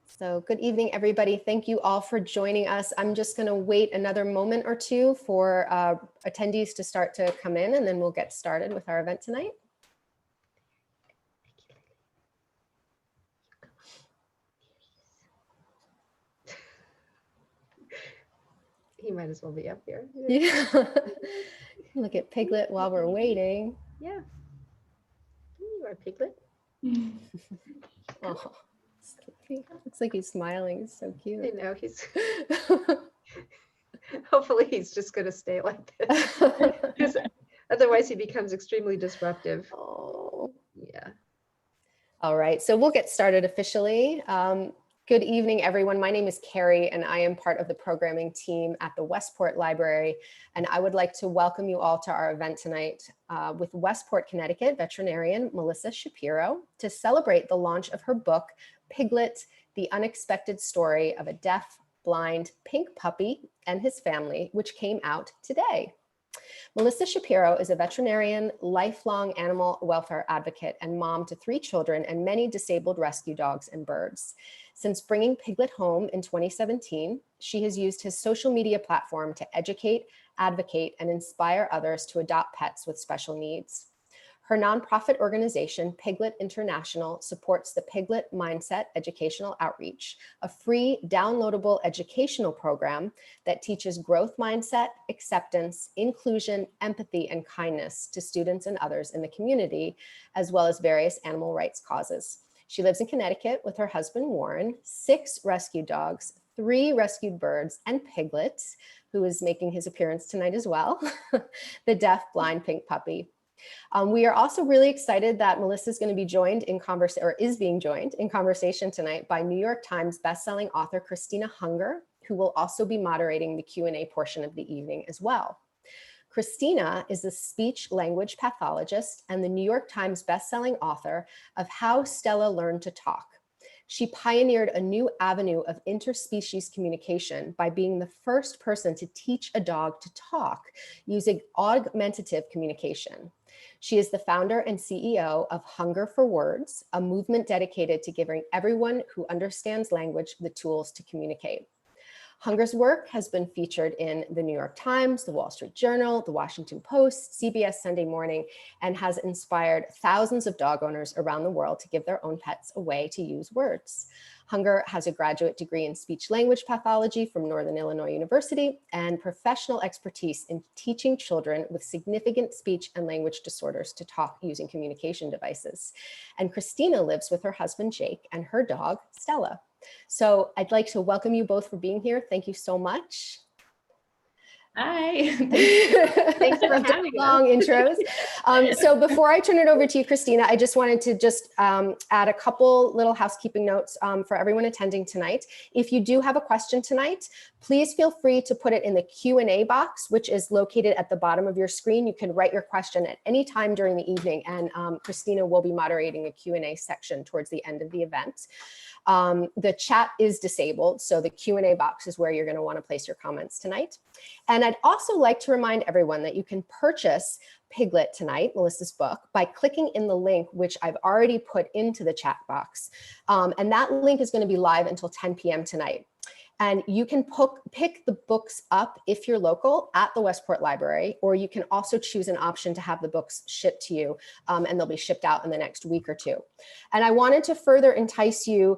So good evening, everybody. Thank you all for joining us. I'm just going to wait another moment or two for attendees to start to come in, and then we'll get started with our event tonight. He might as well be up here. Yeah. Look at Piglet while we're waiting. Yeah. You are Piglet. Oh, looks like he's smiling. He's so cute. I know he's. Hopefully, he's just going to stay like this. Because otherwise, he becomes extremely disruptive. Oh. Yeah. All right, so we'll get started officially. Good evening, everyone. My name is Carrie, and I am part of the programming team at the Westport Library. And I would like to welcome you all to our event tonight with Westport, Connecticut veterinarian Melissa Shapiro to celebrate the launch of her book, Piglet, The Unexpected Story of a Deaf, Blind, Pink Puppy and His Family, which came out today. Melissa Shapiro is a veterinarian, lifelong animal welfare advocate, and mom to 3 children and many disabled rescue dogs and birds. Since bringing Piglet home in 2017, she has used his social media platform to educate, advocate, and inspire others to adopt pets with special needs. Her nonprofit organization, Piglet International, supports the Piglet Mindset educational outreach, a free downloadable educational program that teaches growth mindset, acceptance, inclusion, empathy, and kindness to students and others in the community, as well as various animal rights causes. She lives in Connecticut with her husband, Warren, 6 rescued dogs, 3 rescued birds, and Piglet, who is making his appearance tonight as well, the deaf, blind, pink puppy. We are also really excited that Melissa is going to be joined in being joined in conversation tonight by New York Times bestselling author Christina Hunger, who will also be moderating the Q&A portion of the evening as well. Christina is a speech language pathologist and the New York Times bestselling author of How Stella Learned to Talk. She pioneered a new avenue of interspecies communication by being the first person to teach a dog to talk using augmentative communication. She is the founder and CEO of Hunger for Words, a movement dedicated to giving everyone who understands language the tools to communicate. Hunger's work has been featured in the New York Times, the Wall Street Journal, the Washington Post, CBS Sunday Morning, and has inspired thousands of dog owners around the world to give their own pets a way to use words. Hunger has a graduate degree in speech language pathology from Northern Illinois University and professional expertise in teaching children with significant speech and language disorders to talk using communication devices. And Christina lives with her husband, Jake, and her dog, Stella. So I'd like to welcome you both for being here. Thank you so much. Hi. Thanks for having long intros. So before I turn it over to you, Christina, I just wanted to add a couple little housekeeping notes for everyone attending tonight. If you do have a question tonight, please feel free to put it in the Q&A box, which is located at the bottom of your screen. You can write your question at any time during the evening, and Christina will be moderating a Q&A section towards the end of the event. The chat is disabled, so the Q&A box is where you're going to want to place your comments tonight. And I'd also like to remind everyone that you can purchase Piglet tonight, Melissa's book, by clicking in the link, which I've already put into the chat box. And that link is going to be live until 10 p.m. tonight. And you can pick the books up if you're local at the Westport Library, or you can also choose an option to have the books shipped to you, and they'll be shipped out in the next week or 2. And I wanted to further entice you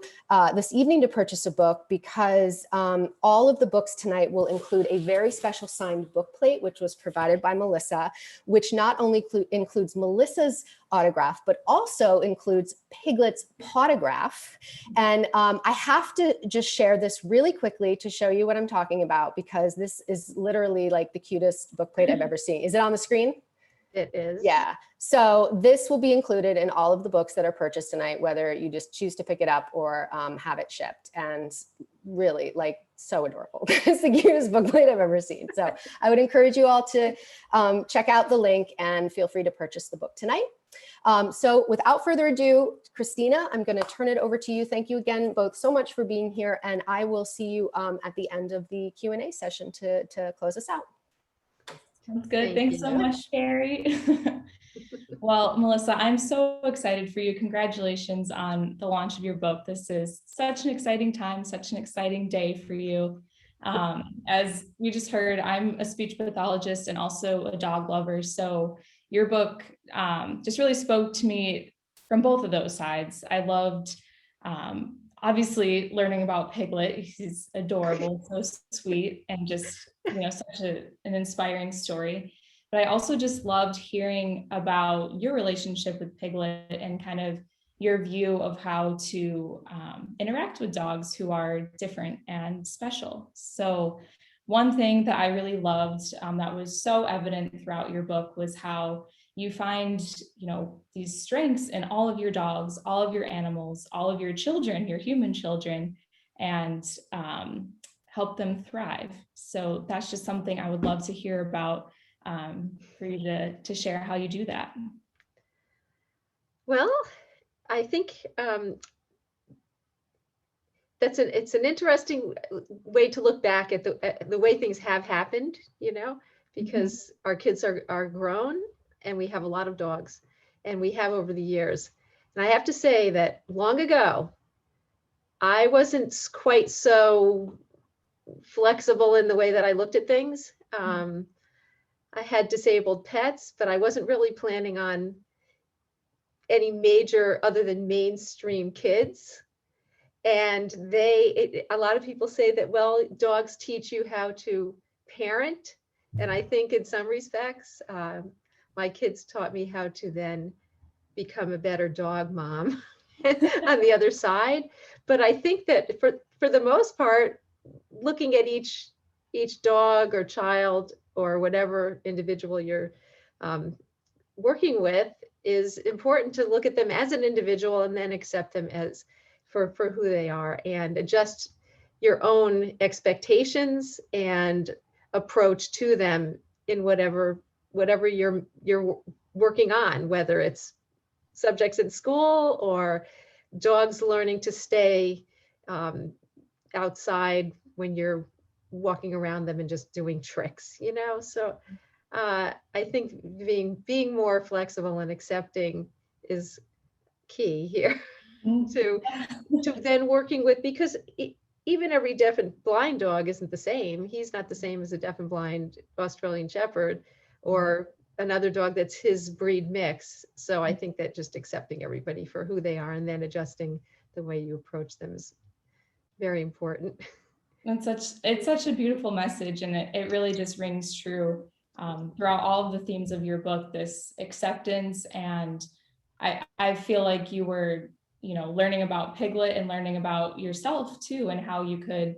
this evening to purchase a book because all of the books tonight will include a very special signed book plate, which was provided by Melissa, which not only includes Melissa's autograph, but also includes Piglet's potograph. And I have to just share this really quickly to show you what I'm talking about, because this is literally like the cutest book plate I've ever seen. Is it on the screen? It is. Yeah. So this will be included in all of the books that are purchased tonight, whether you just choose to pick it up or have it shipped. And really, like, so adorable. It's the cutest book plate I've ever seen. So I would encourage you all to check out the link and feel free to purchase the book tonight. So without further ado, Christina, I'm going to turn it over to you. Thank you again both so much for being here, and I will see you at the end of the Q&A session to close us out. That's good. Thank Thanks so you. much, Carrie. Well, Melissa, I'm so excited for you. Congratulations on the launch of your book. This is such an exciting time, such an exciting day for you. As we just heard, I'm a speech pathologist and also a dog lover. So your book just really spoke to me from both of those sides. I loved obviously learning about Piglet. He's adorable, so sweet, and just, such an inspiring story. But I also just loved hearing about your relationship with Piglet and kind of your view of how to interact with dogs who are different and special. So one thing that I really loved that was so evident throughout your book was how you find, these strengths in all of your dogs, all of your animals, all of your children, your human children, and help them thrive. So that's just something I would love to hear about for you to share how you do that. Well, I think it's an interesting way to look back at the way things have happened, because our kids are grown and we have a lot of dogs, and we have over the years. And I have to say that long ago, I wasn't quite so flexible in the way that I looked at things. I had disabled pets, but I wasn't really planning on any major other than mainstream kids. And a lot of people say that, well, dogs teach you how to parent. And I think in some respects, my kids taught me how to then become a better dog mom on the other side. But I think that for the most part, looking at each dog or child or whatever individual you're working with is important to look at them as an individual and then accept them as for who they are, and adjust your own expectations and approach to them in whatever you're working on, whether it's subjects in school or dogs learning to stay outside when you're walking around them and just doing tricks, so I think being more flexible and accepting is key here to then working with, because even every deaf and blind dog isn't the same. He's not the same as a deaf and blind Australian Shepherd or another dog that's his breed mix. So I think that just accepting everybody for who they are and then adjusting the way you approach them is very important. It's such a beautiful message, and it really just rings true throughout all of the themes of your book, this acceptance. And I feel like you were, learning about Piglet and learning about yourself too, and how you could,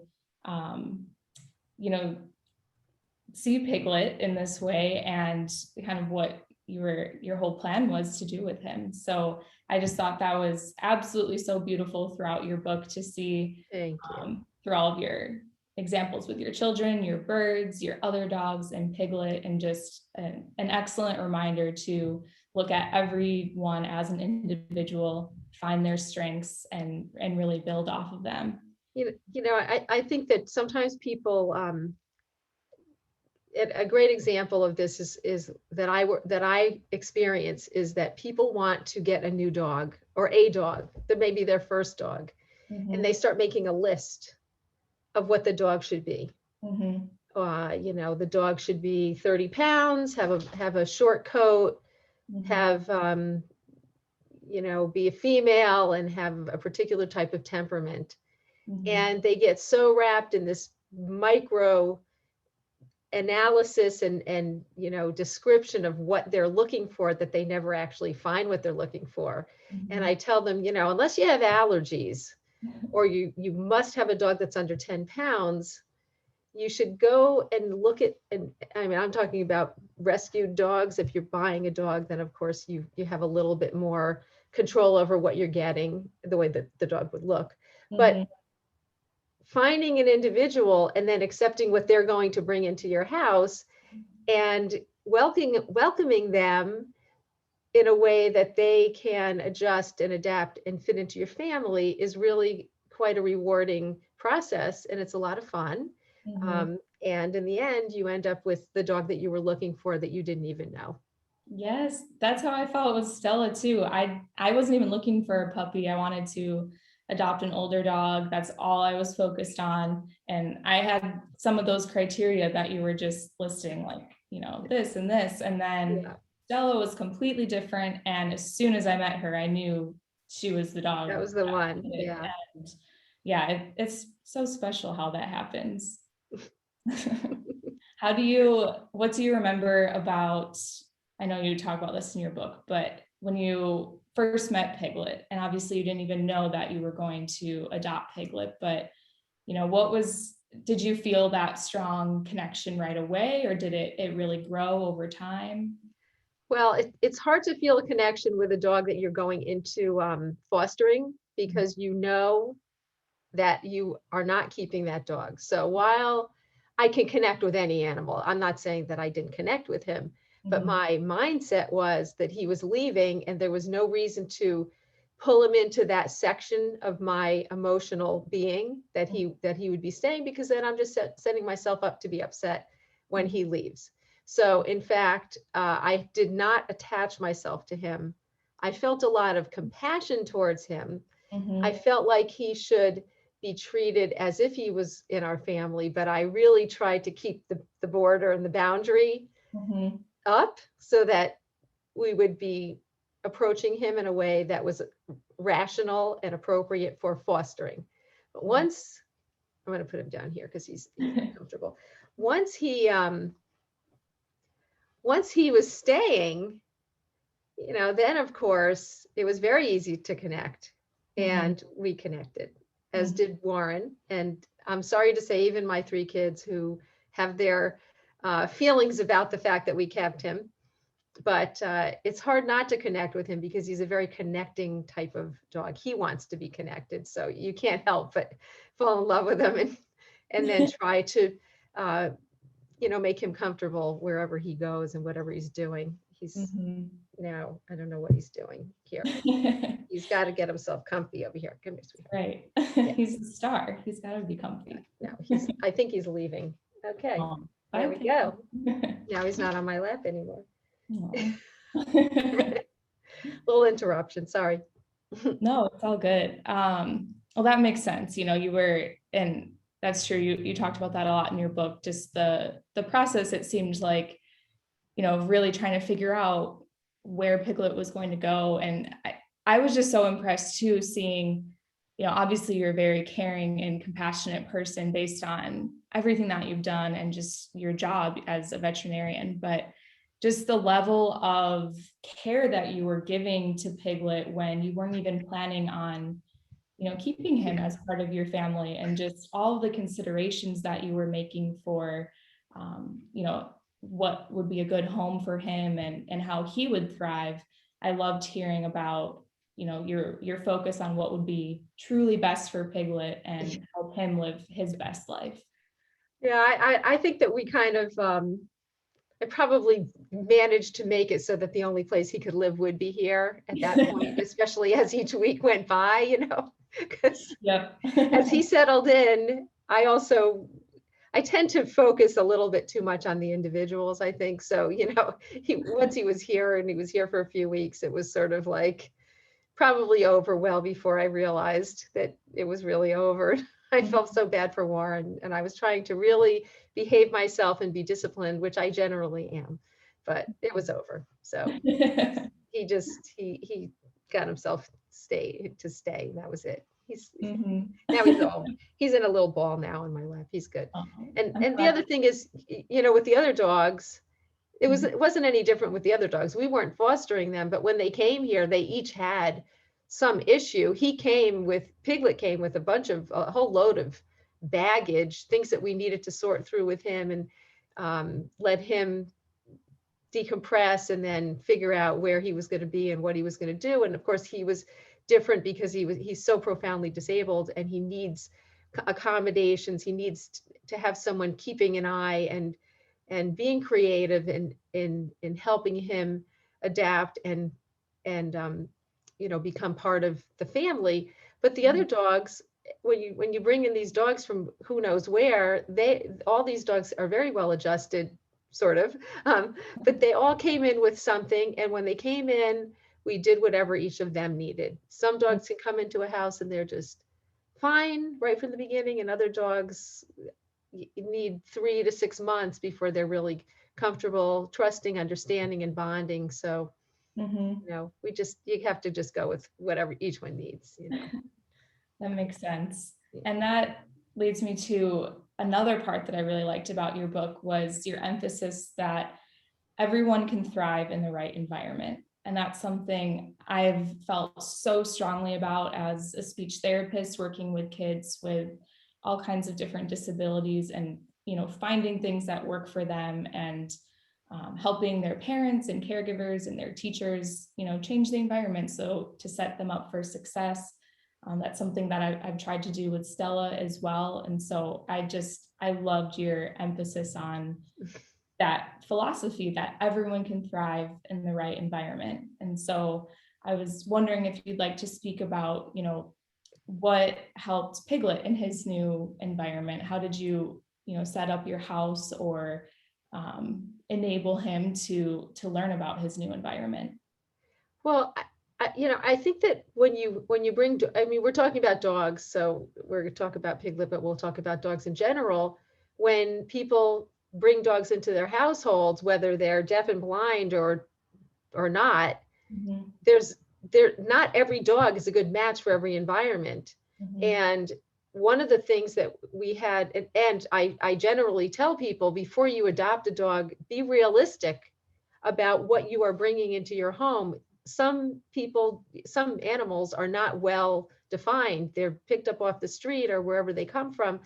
see Piglet in this way, and kind of what your whole plan was to do with him. So I just thought that was absolutely so beautiful throughout your book to see. Thank you. Through all of your examples with your children, your birds, your other dogs, and Piglet, and just an excellent reminder to look at everyone as an individual, find their strengths, and really build off of them. I think that sometimes people, a great example of this is that I experience is that people want to get a new dog or a dog that may be their first dog, and they start making a list of what the dog should be. The dog should be 30 pounds, have a short coat, have be a female, and have a particular type of temperament. And they get so wrapped in this micro analysis and description of what they're looking for that they never actually find what they're looking for. And I tell them, unless you have allergies or you must have a dog that's under 10 pounds, you should go and look at, and I mean, I'm talking about rescued dogs. If you're buying a dog, then of course you have a little bit more control over what you're getting, the way that the dog would look. But finding an individual and then accepting what they're going to bring into your house and welcoming them in a way that they can adjust and adapt and fit into your family is really quite a rewarding process. And it's a lot of fun. Mhm. And in the end, you end up with the dog that you were looking for that you didn't even know. Yes, that's how I felt with Stella too. I wasn't even looking for a puppy. I wanted to adopt an older dog. That's all I was focused on. And I had some of those criteria that you were just listing, like, this and this. And then Yeah, Stella was completely different. And as soon as I met her, I knew she was the dog that that was the I one. wanted. Yeah. And yeah, it's so special how that happens. What do you remember about, I know you talk about this in your book, but when you first met Piglet, and obviously you didn't even know that you were going to adopt Piglet, but did you feel that strong connection right away, or did it really grow over time? Well, it's hard to feel a connection with a dog that you're going into fostering, because you know that you are not keeping that dog. So while I can connect with any animal, I'm not saying that I didn't connect with him, but Mhm. my mindset was that he was leaving and there was no reason to pull him into that section of my emotional being, that he would be staying, because then I'm just setting myself up to be upset when he leaves. So in fact, I did not attach myself to him. I felt a lot of compassion towards him. I Mhm. felt like he should be treated as if he was in our family, but I really tried to keep the border and the boundary Mhm. up so that we would be approaching him in a way that was rational and appropriate for fostering. But once, I'm going to put him down here because he's uncomfortable. Once he once he was staying, then of course it was very easy to connect, Mhm. and we connected, as Mhm. did Warren. And I'm sorry to say, even my 3 kids, who have their feelings about the fact that we kept him, but it's hard not to connect with him because he's a very connecting type of dog. He wants to be connected, so you can't help but fall in love with him, and then try to uh, make him comfortable wherever he goes and whatever he's doing. Mhm. I don't know what he's doing here. He's got to get himself comfy over here. Come here, sweetheart. Right. Yeah, He's a star. He's got to be yeah. comfy. No, I think he's leaving. Okay, there we Okay. go. Now he's not on my lap anymore. Aw. Little interruption, sorry. No, it's all good. Well, that makes sense. And that's true. You talked about that a lot in your book, just the process. It seemed like, really trying to figure out where Piglet was going to go. And I was just so impressed too, seeing, obviously you're a very caring and compassionate person based on everything that you've done and just your job as a veterinarian, but just the level of care that you were giving to Piglet when you weren't even planning on, keeping him as part of your family, and just all of the considerations that you were making for, what would be a good home for him, and how he would thrive. I loved hearing about, your focus on what would be truly best for Piglet and help him live his best life. Yeah, I think that we kind of I probably managed to make it so that the only place he could live would be here at that point, especially as each week went by, because Yep. as he settled in, I tend to focus a little bit too much on the individuals, I think. So, once he was here and he was here for a few weeks, it was sort of like probably over well before I realized that it was really over. I felt so bad for Warren, and I was trying to really behave myself and be disciplined, which I generally am, but it was over. So he got himself to stay. And that was it. Mhm. Now he's all, he's in a little ball now in my lap. He's good. Oh, I'm And the glad. other thing is, with the other dogs, it Mhm. wasn't any different with the other dogs. We weren't fostering them, but when they came here, they each had some issue. Piglet came with a whole load of baggage, things that we needed to sort through with him, and let him decompress and then figure out where he was going to be and what he was going to do. And of course, he was different because he's so profoundly disabled, and he needs accommodations. He needs to have someone keeping an eye and being creative in helping him adapt and become part of the family. But the other dogs when you bring in these dogs from who knows where, all these dogs are very well adjusted, sort of, but they all came in with something, and when they came in, we did whatever each of them needed. Some dogs can come into a house and they're just fine right from the beginning, and other dogs need 3 to 6 months before they're really comfortable, trusting, understanding, and bonding. So, Mhm. you have to just go with whatever each one needs, That makes sense. And that leads me to another part that I really liked about your book was your emphasis that everyone can thrive in the right environment. And that's something I've felt so strongly about as a speech therapist, working with kids with all kinds of different disabilities, and finding things that work for them, and helping their parents and caregivers and their teachers change the environment so to set them up for success. That's something that I've tried to do with Stella as well. And so I loved your emphasis on that philosophy that everyone can thrive in the right environment. And so I was wondering if you'd like to speak about, what helped Piglet in his new environment. How did you, set up your house or enable him to learn about his new environment? Well, I think that when you bring, I mean, we're talking about dogs, so we're going to talk about Piglet, but we'll talk about dogs in general. When people bring dogs into their households, whether they're deaf and blind or not, Mhm. not every dog is a good match for every environment. Mhm. And one of the things that we had, and I generally tell people, before you adopt a dog, be realistic about what you are bringing into your home. Some animals are not well defined. They're picked up off the street or wherever they come from.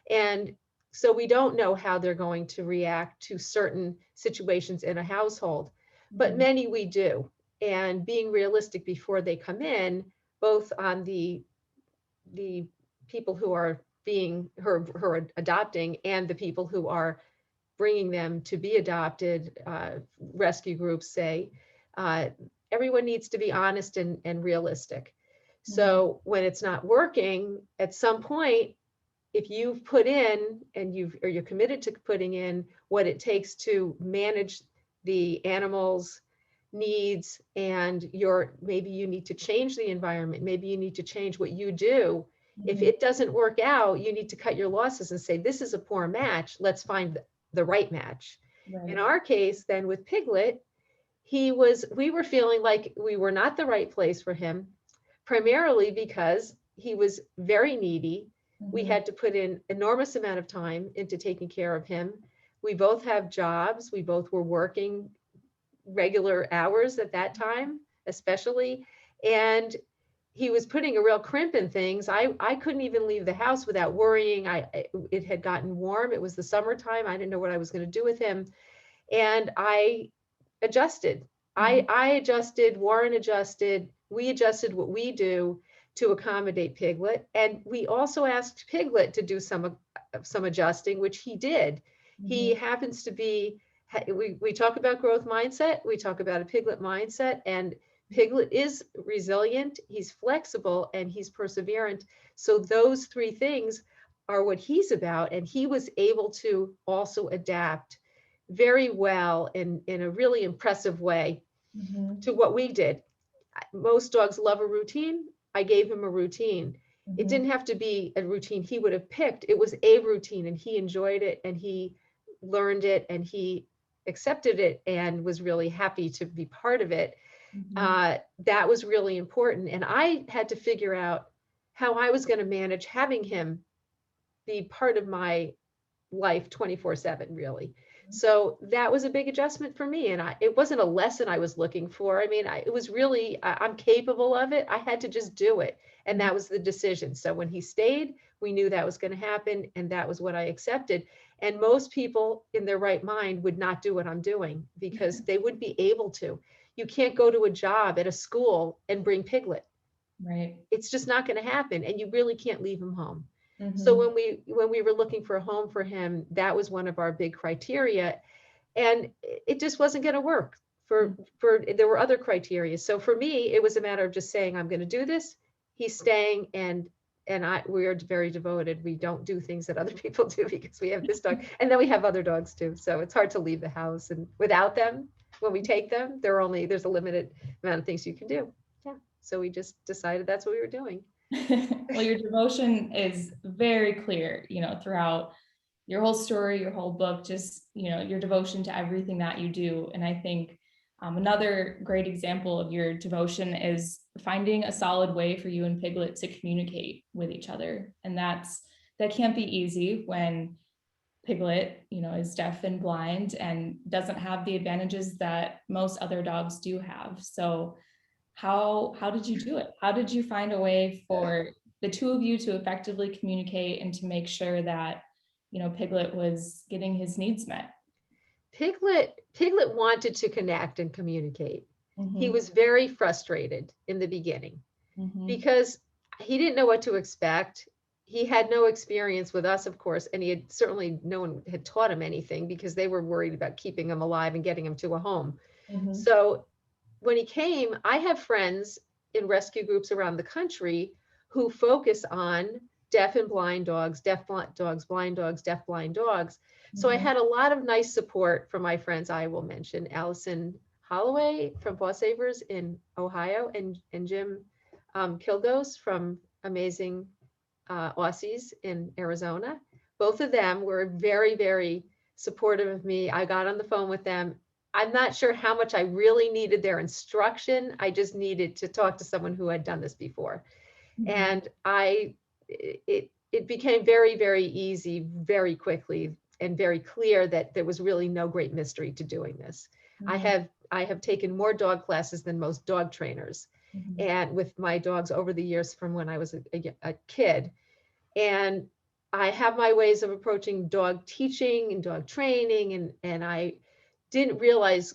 And so we don't know how they're going to react to certain situations in a household, but Mhm. many we do. And being realistic before they come in, both on the people who are who are adopting, and the people who are bringing them to be adopted, rescue groups say, everyone needs to be honest and realistic. So when it's not working, at some point, if you've put in and you're committed to putting in what it takes to manage the animals' needs, and maybe you need to change the environment, maybe you need to change what you do. If it doesn't work out, you need to cut your losses and say, this is a poor match. Let's find the right match. Right. In our case, then with Piglet, we were feeling like we were not the right place for him, primarily because he was very needy. We had to put in enormous amount of time into taking care of him. We both have jobs. We both were working regular hours at that time, especially. And he was putting a real crimp in things. I couldn't even leave the house without worrying. It had gotten warm. It was the summertime. I didn't know what I was going to do with him. And I adjusted. I adjusted, Warren adjusted, we adjusted what we do to accommodate Piglet. And we also asked Piglet to do some adjusting, which he did. He happens to be, we talk about growth mindset, we talk about a Piglet mindset, and Piglet is resilient, he's flexible, and he's perseverant. So those three things are what he's about. And he was able to also adapt very well in a really impressive way to what we did. Most dogs love a routine. I gave him a routine. It didn't have to be a routine he would have picked. It was a routine, and he enjoyed it, and he learned it, and he accepted it, and was really happy to be part of it. That was really important. And I had to figure out how I was going to manage having him be part of my life 24/7, really. So that was a big adjustment for me. And it wasn't a lesson I was looking for. I mean, it was really, I'm capable of it. I had to just do it. And that was the decision. So when he stayed, we knew that was going to happen. And that was what I accepted. And most people in their right mind would not do what I'm doing, because they wouldn't be able to. You can't go to a job at a school and bring Piglet. Right. It's just not going to happen. And you really can't leave him home. So when we were looking for a home for him, that was one of our big criteria, and it just wasn't going to work for there were other criteria. So for me, it was a matter of just saying, I'm going to do this. He's staying, and we are very devoted. We don't do things that other people do because we have this dog, and then we have other dogs too. So it's hard to leave the house, and without them, when we take them, there's a limited amount of things you can do. Yeah. So we just decided that's what we were doing. Well, your devotion is very clear, throughout your whole story, your whole book, just, your devotion to everything that you do. And I think another great example of your devotion is finding a solid way for you and Piglet to communicate with each other. And that can't be easy when Piglet, is deaf and blind and doesn't have the advantages that most other dogs do have. So how did you do it? How did you find a way for the two of you to effectively communicate and to make sure that, Piglet was getting his needs met? Piglet wanted to connect and communicate. Mm-hmm. He was very frustrated in the beginning Mm-hmm. because he didn't know what to expect. He had no experience with us, of course, and no one had taught him anything because they were worried about keeping him alive and getting him to a home. Mm-hmm. So when he came, I have friends in rescue groups around the country who focus on deaf and blind dogs, deaf dogs, blind dogs, deaf blind dogs. So I had a lot of nice support from my friends. I will mention Allison Holloway from Paw Savers in Ohio, and Jim Kilgos from Amazing Aussies in Arizona. Both of them were very, very supportive of me. I got on the phone with them. I'm not sure how much I really needed their instruction. I just needed to talk to someone who had done this before. Mm-hmm. And it became very, very easy, very quickly, and very clear that there was really no great mystery to doing this. Mm-hmm. I have taken more dog classes than most dog trainers, Mm-hmm. and with my dogs over the years from when I was a kid. And I have my ways of approaching dog teaching and dog training, and I didn't realize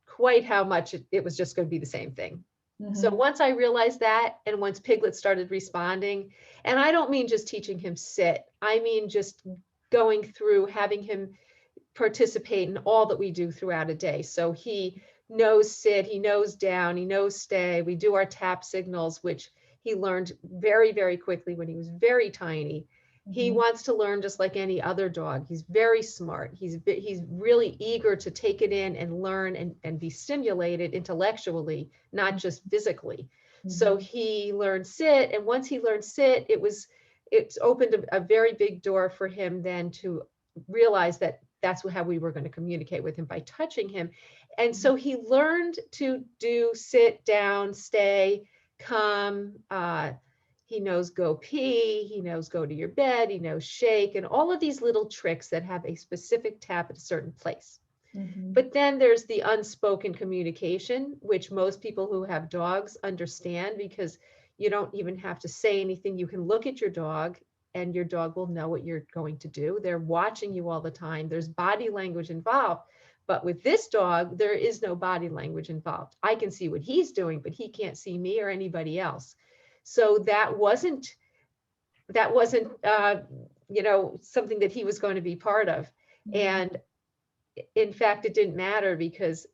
quite how much it was just going to be the same thing. Mm-hmm. So once I realized that, and once Piglet started responding, and I don't mean just teaching him sit, I mean just going through, having him participate in all that we do throughout a day. So he knows sit, he knows down, he knows stay. We do our tap signals, which he learned very, very quickly when he was very tiny. He wants to learn just like any other dog. He's very smart. He's really eager to take it in and learn and be stimulated intellectually, not just physically. Mm-hmm. So he learned sit, and once he learned sit, it's opened a very big door for him then to realize that that's how we were going to communicate with him, by touching him. And so he learned to do sit, down, stay, come. He knows go pee, he knows go to your bed, he knows shake, and all of these little tricks that have a specific tap at a certain place. Mm-hmm. But then there's the unspoken communication, which most people who have dogs understand, because you don't even have to say anything. You can look at your dog and your dog will know what you're going to do. They're watching you all the time. There's body language involved. But with this dog, there is no body language involved. I can see what he's doing, but he can't see me or anybody else. So that wasn't something that he was going to be part of. Mm-hmm. And in fact, it didn't matter, because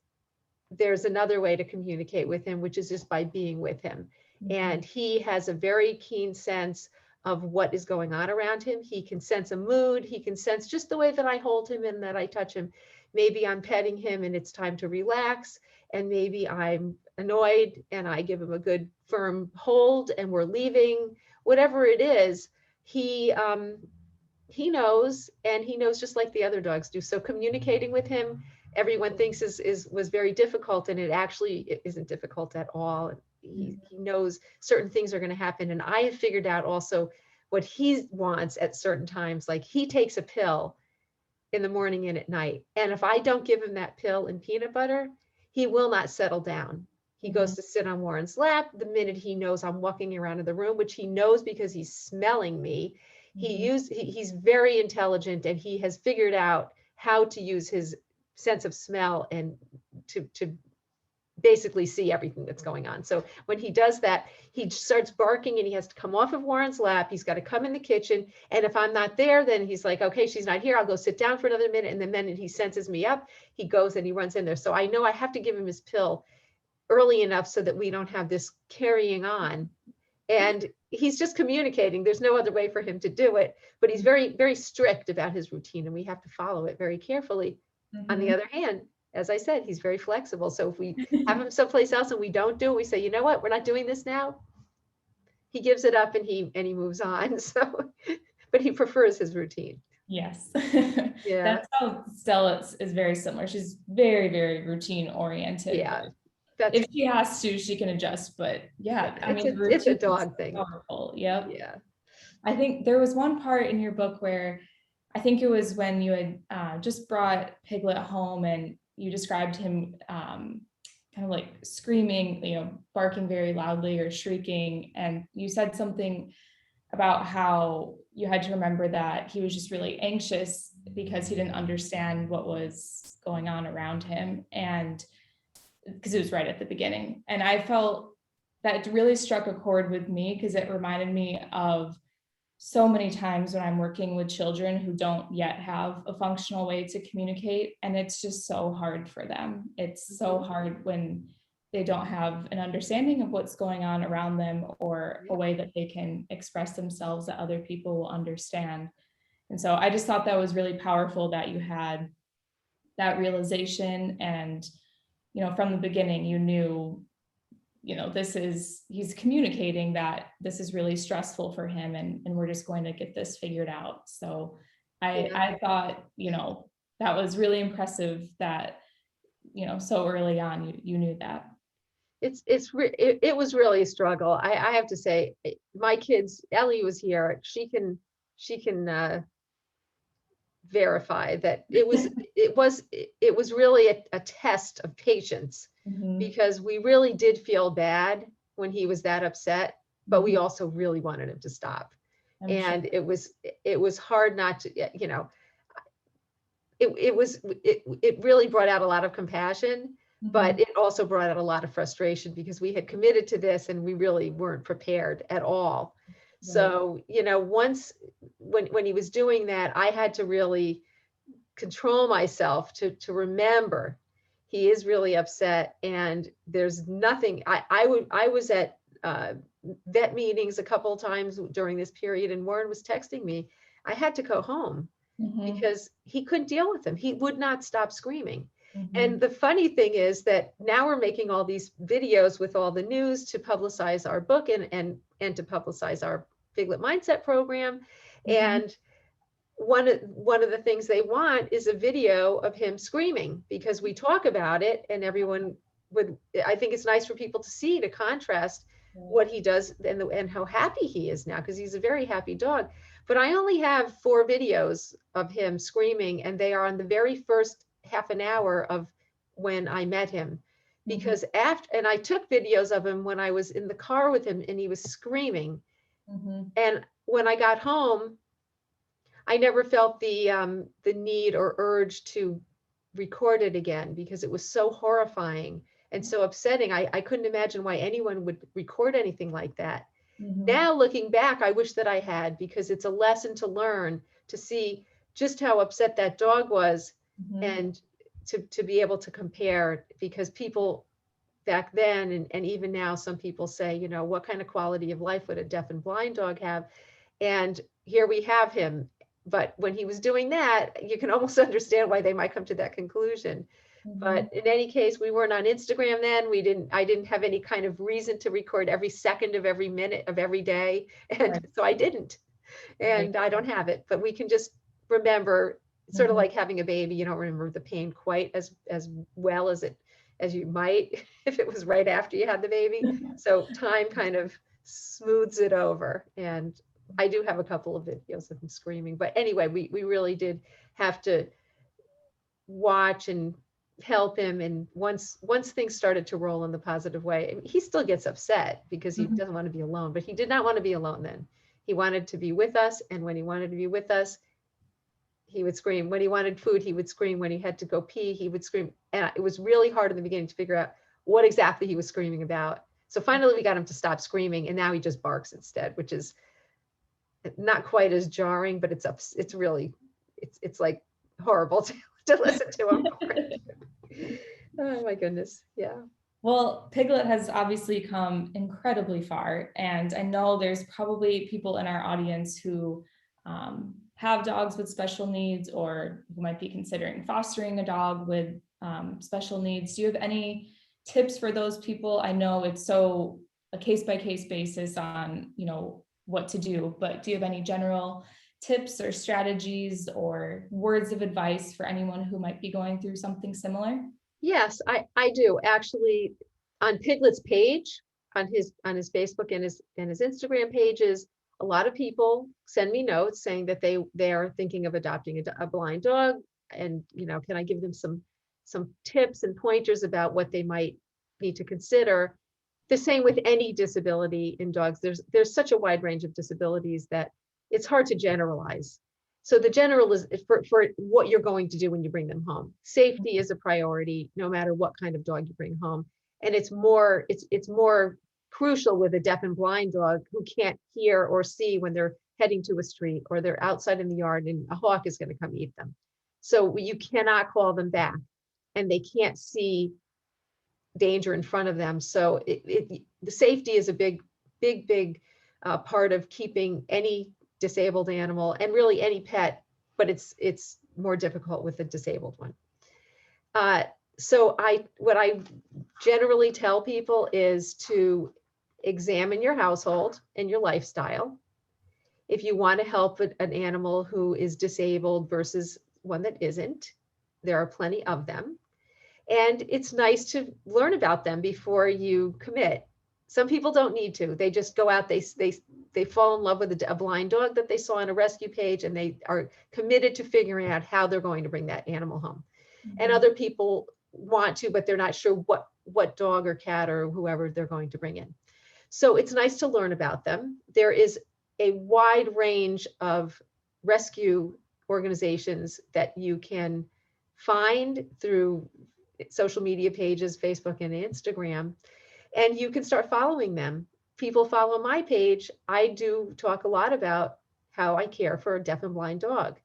there's another way to communicate with him, which is just by being with him. Mm-hmm. And he has a very keen sense of what is going on around him. He can sense a mood. He can sense just the way that I hold him and that I touch him. Maybe I'm petting him and it's time to relax. And maybe I'm annoyed and I give him a good firm hold and we're leaving. Whatever it is, he knows, and he knows just like the other dogs do. So communicating with him, everyone thinks was very difficult, and it isn't difficult at all. He knows certain things are going to happen, and I have figured out also what he wants at certain times. Like, he takes a pill in the morning and at night, and if I don't give him that pill and peanut butter, he will not settle down. He goes to sit on Warren's lap the minute he knows I'm walking around in the room, which he knows because he's smelling me. He's very intelligent, and he has figured out how to use his sense of smell and to basically see everything that's going on. So when he does that, he starts barking and he has to come off of Warren's lap. He's got to come in the kitchen. And if I'm not there, then he's like, okay, she's not here. I'll go sit down for another minute. And the minute he senses me up, he goes and he runs in there. So I know I have to give him his pill early enough so that we don't have this carrying on And he's just communicating. There's no other way for him to do it, but he's very, very strict about his routine, and we have to follow it very carefully. On the other hand, as I said, he's very flexible. So if we have him someplace else and we don't do it, we say, you know what, we're not doing this now. He gives it up and he moves on. So, but he prefers his routine. Yes. Yeah. That's how Stella is very similar. She's very, very routine oriented. Yeah. If she has to, she can adjust, but yeah, I mean, it's a dog thing. Powerful. Yep. Yeah. I think there was one part in your book where I think it was when you had just brought Piglet home and you described him kind of like screaming, barking very loudly or shrieking. And you said something about how you had to remember that he was just really anxious because he didn't understand what was going on around him. And because it was right at the beginning. And I felt that it really struck a chord with me because it reminded me of so many times when I'm working with children who don't yet have a functional way to communicate. And it's just so hard for them. It's so hard when they don't have an understanding of what's going on around them or a way that they can express themselves that other people will understand. And so I just thought that was really powerful that you had that realization. And from the beginning, you knew, he's communicating that this is really stressful for him and we're just going to get this figured out. So I thought, that was really impressive that, so early on, you knew that. It was really a struggle. I have to say, my kids, Ellie was here. She can verify that it was really a test of patience, because we really did feel bad when he was that upset, but we also really wanted him to stop. And sure. it was hard not to, it really brought out a lot of compassion, but it also brought out a lot of frustration because we had committed to this and we really weren't prepared at all. Right. So, once when he was doing that, I had to really control myself to remember he is really upset and there's nothing. I was at vet meetings a couple of times during this period, and Warren was texting me. I had to go home because he couldn't deal with him. He would not stop screaming. And the funny thing is that now we're making all these videos with all the news to publicize our book and to publicize our Piglet Mindset program. And one of the things they want is a video of him screaming, because we talk about it and everyone I think it's nice for people to see, to contrast what he does and how happy he is now, because he's a very happy dog. But I only have 4 videos of him screaming, and they are on the very first half an hour of when I met him, because and I took videos of him when I was in the car with him and he was screaming. And when I got home, I never felt the need or urge to record it again, because it was so horrifying and so upsetting. I couldn't imagine why anyone would record anything like that. Now looking back, I wish that I had, because it's a lesson to learn, to see just how upset that dog was, and to be able to compare, because people back then and even now, some people say, what kind of quality of life would a deaf and blind dog have? And here we have him. But when he was doing that, you can almost understand why they might come to that conclusion. But in any case, we weren't on Instagram then. I didn't have any kind of reason to record every second of every minute of every day. And so I didn't, and I don't have it, but we can just remember, sort of like having a baby. You don't remember the pain quite as well as you might if it was right after you had the baby. So time kind of smooths it over. And I do have a couple of videos of him screaming, but anyway, we really did have to watch and help him. And once things started to roll in the positive way, he still gets upset because he doesn't want to be alone, but he did not want to be alone then. He wanted to be with us. And when he wanted to be with us, he would scream. When he wanted food, he would scream. When he had to go pee, he would scream. And it was really hard in the beginning to figure out what exactly he was screaming about. So finally we got him to stop screaming, and now he just barks instead, which is not quite as jarring, but it's like horrible to listen to him. Oh my goodness. Yeah. Well, Piglet has obviously come incredibly far, and I know there's probably people in our audience who have dogs with special needs, or who might be considering fostering a dog with special needs. Do you have any tips for those people? I know it's so a case-by-case basis on, what to do, but do you have any general tips or strategies or words of advice for anyone who might be going through something similar? Yes, I do actually. On Piglet's page, on his Facebook and his Instagram pages, a lot of people send me notes saying that they are thinking of adopting a blind dog, and can I give them some tips and pointers about what they might need to consider. The same with any disability in dogs. There's such a wide range of disabilities that it's hard to generalize. So the general is for what you're going to do when you bring them home. Safety is a priority, no matter what kind of dog you bring home. And it's more crucial with a deaf and blind dog who can't hear or see when they're heading to a street or they're outside in the yard and a hawk is going to come eat them. So you cannot call them back, and they can't see danger in front of them. So the safety is a big part of keeping any disabled animal, and really any pet, but it's more difficult with a disabled one. So what I generally tell people is to examine your household and your lifestyle. If you want to help an animal who is disabled versus one that isn't, there are plenty of them. And it's nice to learn about them before you commit. Some people don't need to. They just go out, they fall in love with a blind dog that they saw on a rescue page, and they are committed to figuring out how they're going to bring that animal home. Mm-hmm. And other people want to, but they're not sure what dog or cat or whoever they're going to bring in. So it's nice to learn about them. There is a wide range of rescue organizations that you can find through social media pages, Facebook and Instagram, and you can start following them. People follow my page. I do talk a lot about how I care for a deaf and blind dog,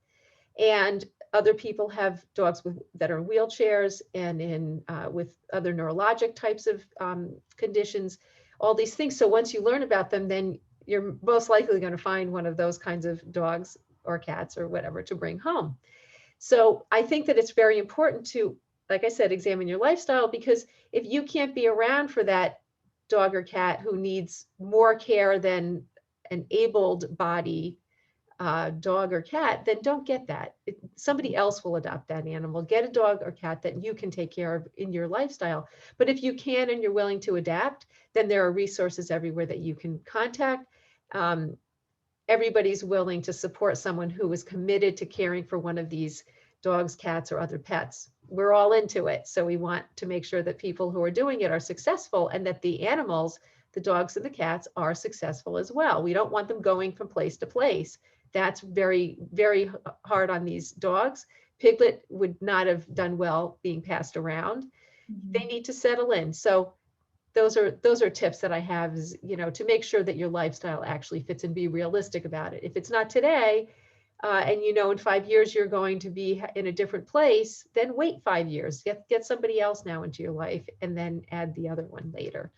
and other people have dogs that are in wheelchairs and in with other neurologic types of conditions, all these things. So once you learn about them, then you're most likely going to find one of those kinds of dogs or cats or whatever to bring home. So I think that it's very important to, like I said, examine your lifestyle, because if you can't be around for that dog or cat who needs more care than an abled body dog or cat, then don't get that. Somebody else will adopt that animal. Get a dog or cat that you can take care of in your lifestyle. But if you can and you're willing to adapt, then there are resources everywhere that you can contact. Everybody's willing to support someone who is committed to caring for one of these dogs, cats, or other pets. We're all into it. So we want to make sure that people who are doing it are successful, and that the animals, the dogs and the cats, are successful as well. We don't want them going from place to place. That's very, very hard on these dogs. Piglet would not have done well being passed around. Mm-hmm. They need to settle in. So those are tips that I have, is, to make sure that your lifestyle actually fits, and be realistic about it. If it's not today, and in 5 years you're going to be in a different place, then wait 5 years. Get somebody else now into your life, and then add the other one later.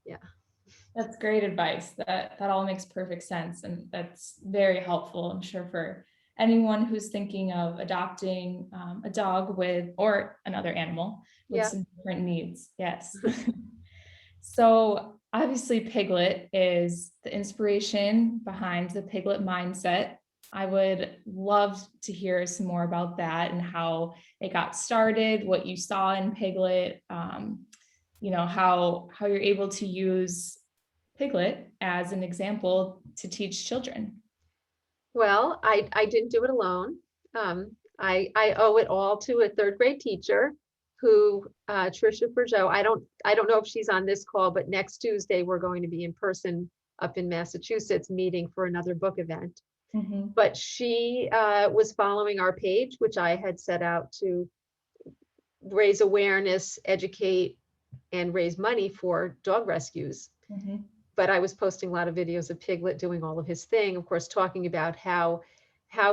Yeah. That's great advice. That all makes perfect sense, and that's very helpful, I'm sure, for anyone who's thinking of adopting a dog or another animal with some different needs. Yes. So obviously Piglet is the inspiration behind the Piglet Mindset. I would love to hear some more about that and how it got started, what you saw in Piglet, how you're able to use Piglet as an example to teach children. Well, I didn't do it alone. I owe it all to a third grade teacher who, Trisha Bergeau. I don't know if she's on this call, but next Tuesday we're going to be in person up in Massachusetts meeting for another book event. Mm-hmm. But she was following our page, which I had set out to raise awareness, educate, and raise money for dog rescues. Mm-hmm. But I was posting a lot of videos of Piglet doing all of his thing, of course, talking about how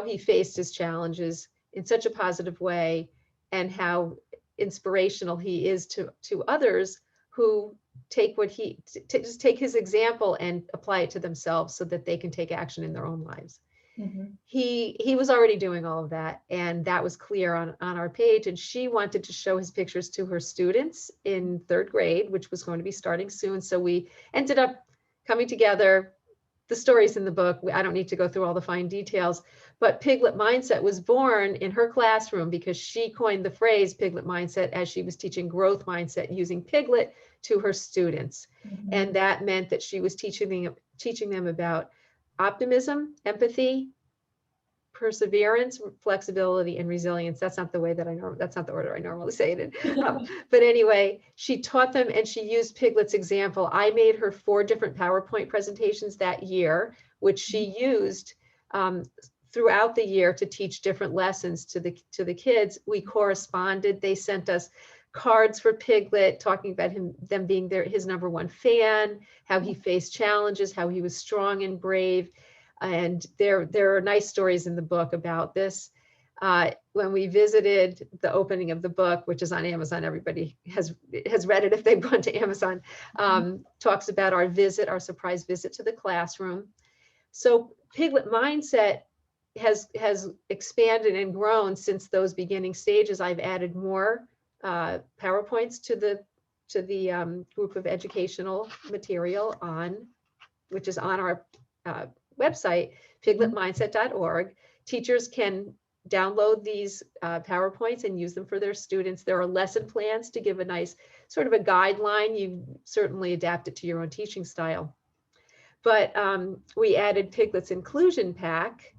he faced his challenges in such a positive way, and how inspirational he is to others who take what just take his example and apply it to themselves so that they can take action in their own lives. He was already doing all of that, and that was clear on our page. And she wanted to show his pictures to her students in 3rd grade, which was going to be starting soon. So we ended up coming together. The story's in the book. I don't need to go through all the fine details, but Piglet Mindset was born in her classroom because she coined the phrase Piglet Mindset as she was teaching growth mindset using Piglet to her students. And that meant that she was teaching them about optimism, empathy, perseverance, flexibility, and resilience. That's not the way that that's not the order I normally say it in. But anyway, she taught them and she used Piglet's example. I made her 4 different PowerPoint presentations that year, which she used throughout the year to teach different lessons to the kids. We corresponded. They sent us cards for Piglet, talking about them being his #1 fan, how he faced challenges, how he was strong and brave. And there are nice stories in the book about this. When we visited the opening of the book, which is on Amazon, everybody has read it if they've gone to Amazon, talks about our surprise visit to the classroom. So Piglet Mindset has expanded and grown since those beginning stages. I've added more PowerPoints to the group of educational material which is on our website, pigletmindset.org. Teachers can download these PowerPoints and use them for their students. There are lesson plans to give a nice sort of a guideline. You certainly adapt it to your own teaching style. But we added Piglet's Inclusion Pack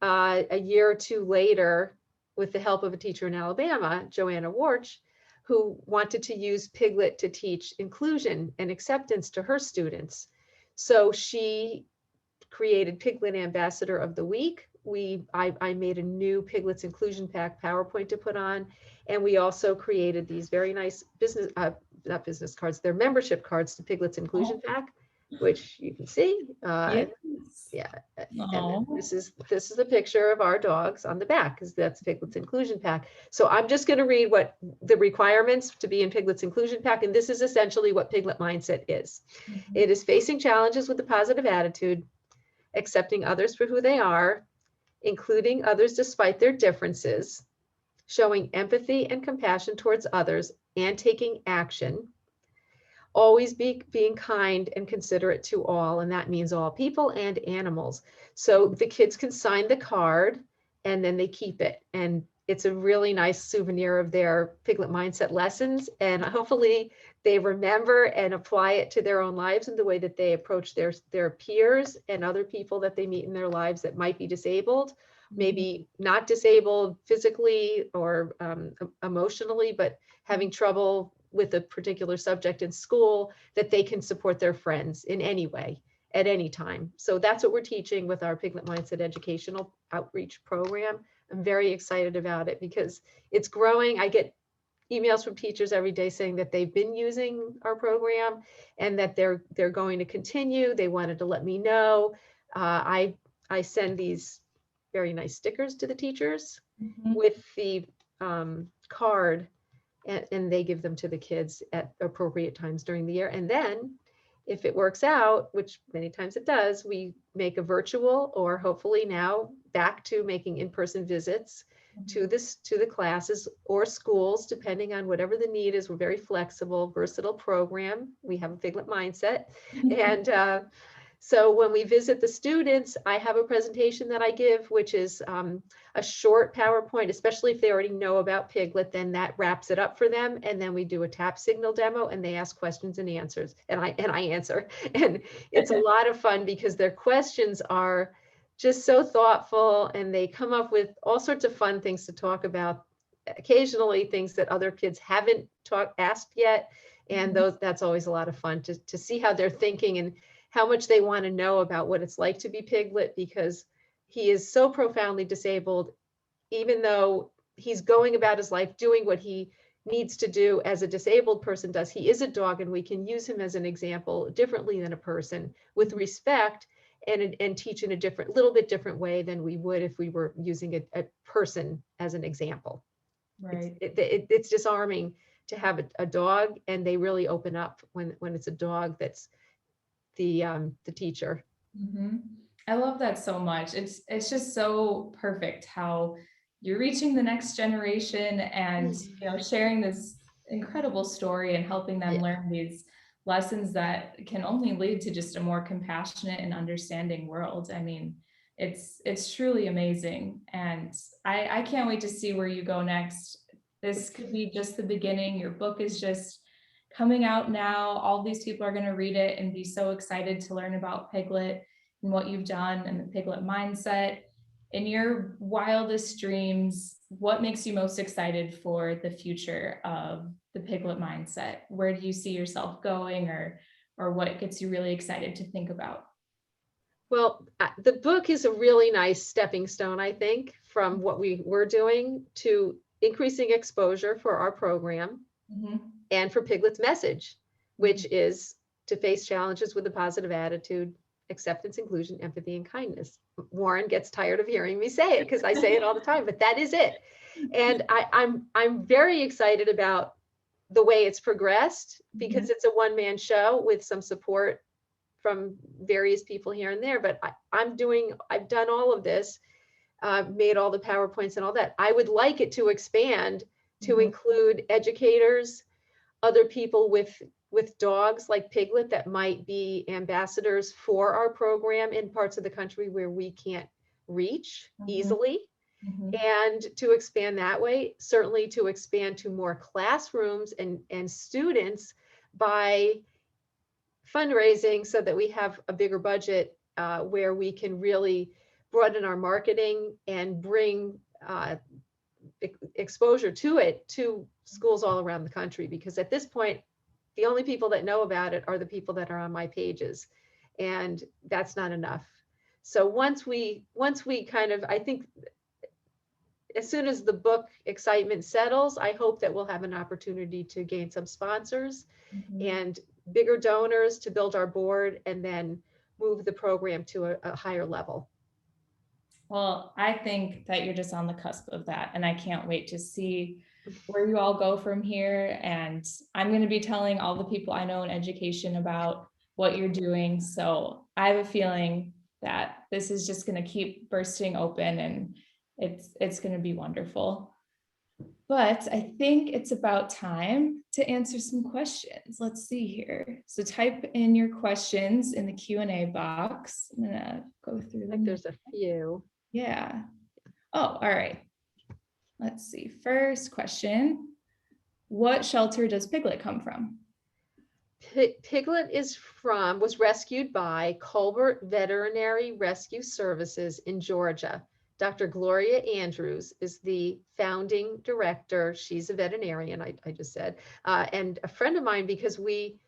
a year or 2 later with the help of a teacher in Alabama, Joanna Warch, who wanted to use Piglet to teach inclusion and acceptance to her students. So she created Piglet Ambassador of the Week. I made a new Piglet's Inclusion Pack PowerPoint to put on, and we also created these very nice not business cards, they're membership cards to Piglet's Inclusion Pack, which you can see. Yes. Yeah, and this is a picture of our dogs on the back, because that's Piglet's Inclusion Pack. So I'm just going to read what the requirements to be in Piglet's Inclusion Pack, and this is essentially what Piglet Mindset is. It is facing challenges with a positive attitude, accepting others for who they are, including others despite their differences, showing empathy and compassion towards others, and taking action. Always being kind and considerate to all, and that means all people and animals. So the kids can sign the card and then they keep it. And it's a really nice souvenir of their Piglet Mindset lessons. And hopefully they remember and apply it to their own lives in the way that they approach their peers and other people that they meet in their lives that might be disabled, maybe not disabled physically or emotionally, but having trouble with a particular subject in school, that they can support their friends in any way at any time. So that's what we're teaching with our Piglet Mindset educational outreach program. I'm very excited about it because it's growing. I get emails from teachers every day saying that they've been using our program and that they're going to continue. They wanted to let me know. I send these very nice stickers to the teachers with the card, and they give them to the kids at appropriate times during the year. And then if it works out, which many times it does, we make a virtual, or hopefully now back to making in-person visits to the classes or schools, depending on whatever the need is. We're very flexible, versatile program. We have a Piglet Mindset. And so when we visit the students, I have a presentation that I give, which is a short PowerPoint, especially if they already know about Piglet, then that wraps it up for them. And then we do a tap signal demo and they ask questions and answers, and I answer. And it's a lot of fun because their questions are just so thoughtful, and they come up with all sorts of fun things to talk about, occasionally things that other kids haven't asked yet. And that's always a lot of fun to see how they're thinking and how much they want to know about what it's like to be Piglet, because he is so profoundly disabled. Even though he's going about his life doing what he needs to do as a disabled person does, he is a dog, and we can use him as an example differently than a person, with respect, and teach in a little bit different way than we would if we were using a person as an example. Right. It's disarming to have a dog, and they really open up when it's a dog that's the teacher. I love that so much. It's just so perfect how you're reaching the next generation and sharing this incredible story and helping them learn these lessons that can only lead to just a more compassionate and understanding world. I mean, it's truly amazing, and I can't wait to see where you go next. This could be just the beginning. Your book is just coming out now. All these people are going to read it and be so excited to learn about Piglet and what you've done and the Piglet mindset. In your wildest dreams, what makes you most excited for the future of the Piglet mindset? Where do you see yourself going, or what gets you really excited to think about? Well, the book is a really nice stepping stone, I think, from what we were doing to increasing exposure for our program and for Piglet's message, which is to face challenges with a positive attitude, acceptance, inclusion, empathy, and kindness. Warren gets tired of hearing me say it because I say it all the time, but that is it. And I'm very excited about the way it's progressed, because it's a one-man show with some support from various people here and there. But I've done all of this, made all the PowerPoints and all that. I would like it to expand to include educators, other people with dogs like Piglet that might be ambassadors for our program in parts of the country where we can't reach easily, and to expand that way, certainly to expand to more classrooms and students by fundraising so that we have a bigger budget where we can really broaden our marketing and bring exposure to it to schools all around the country. Because at this point, the only people that know about it are the people that are on my pages, and that's not enough. So once we kind of, I think as soon as the book excitement settles, I hope that we'll have an opportunity to gain some sponsors and bigger donors to build our board, and then move the program to a higher level. Well, I think that you're just on the cusp of that, and I can't wait to see where you all go from here. And I'm going to be telling all the people I know in education about what you're doing. So I have a feeling that this is just going to keep bursting open, and it's going to be wonderful. But I think it's about time to answer some questions. Let's see here. So type in your questions in the Q&A box. I'm gonna go through them. Like there's a few. Yeah. Oh, all right. Let's see. First question. What shelter does Piglet come from? Piglet was rescued by Colbert Veterinary Rescue Services in Georgia. Dr. Gloria Andrews is the founding director. She's a veterinarian, I just said, and a friend of mine, because we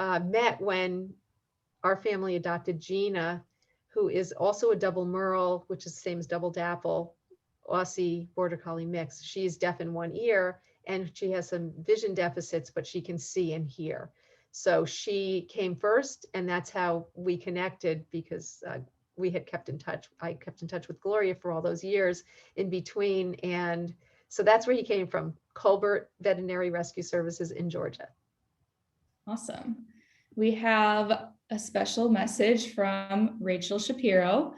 met when our family adopted Gina, who is also a double Merle, which is the same as double Dapple, Aussie Border Collie mix. She's deaf in one ear, and she has some vision deficits, but she can see and hear. So she came first, and that's how we connected, because we had kept in touch. I kept in touch with Gloria for all those years in between. And so that's where he came from, Colbert Veterinary Rescue Services in Georgia. Awesome. We have a special message from Rachel Shapiro.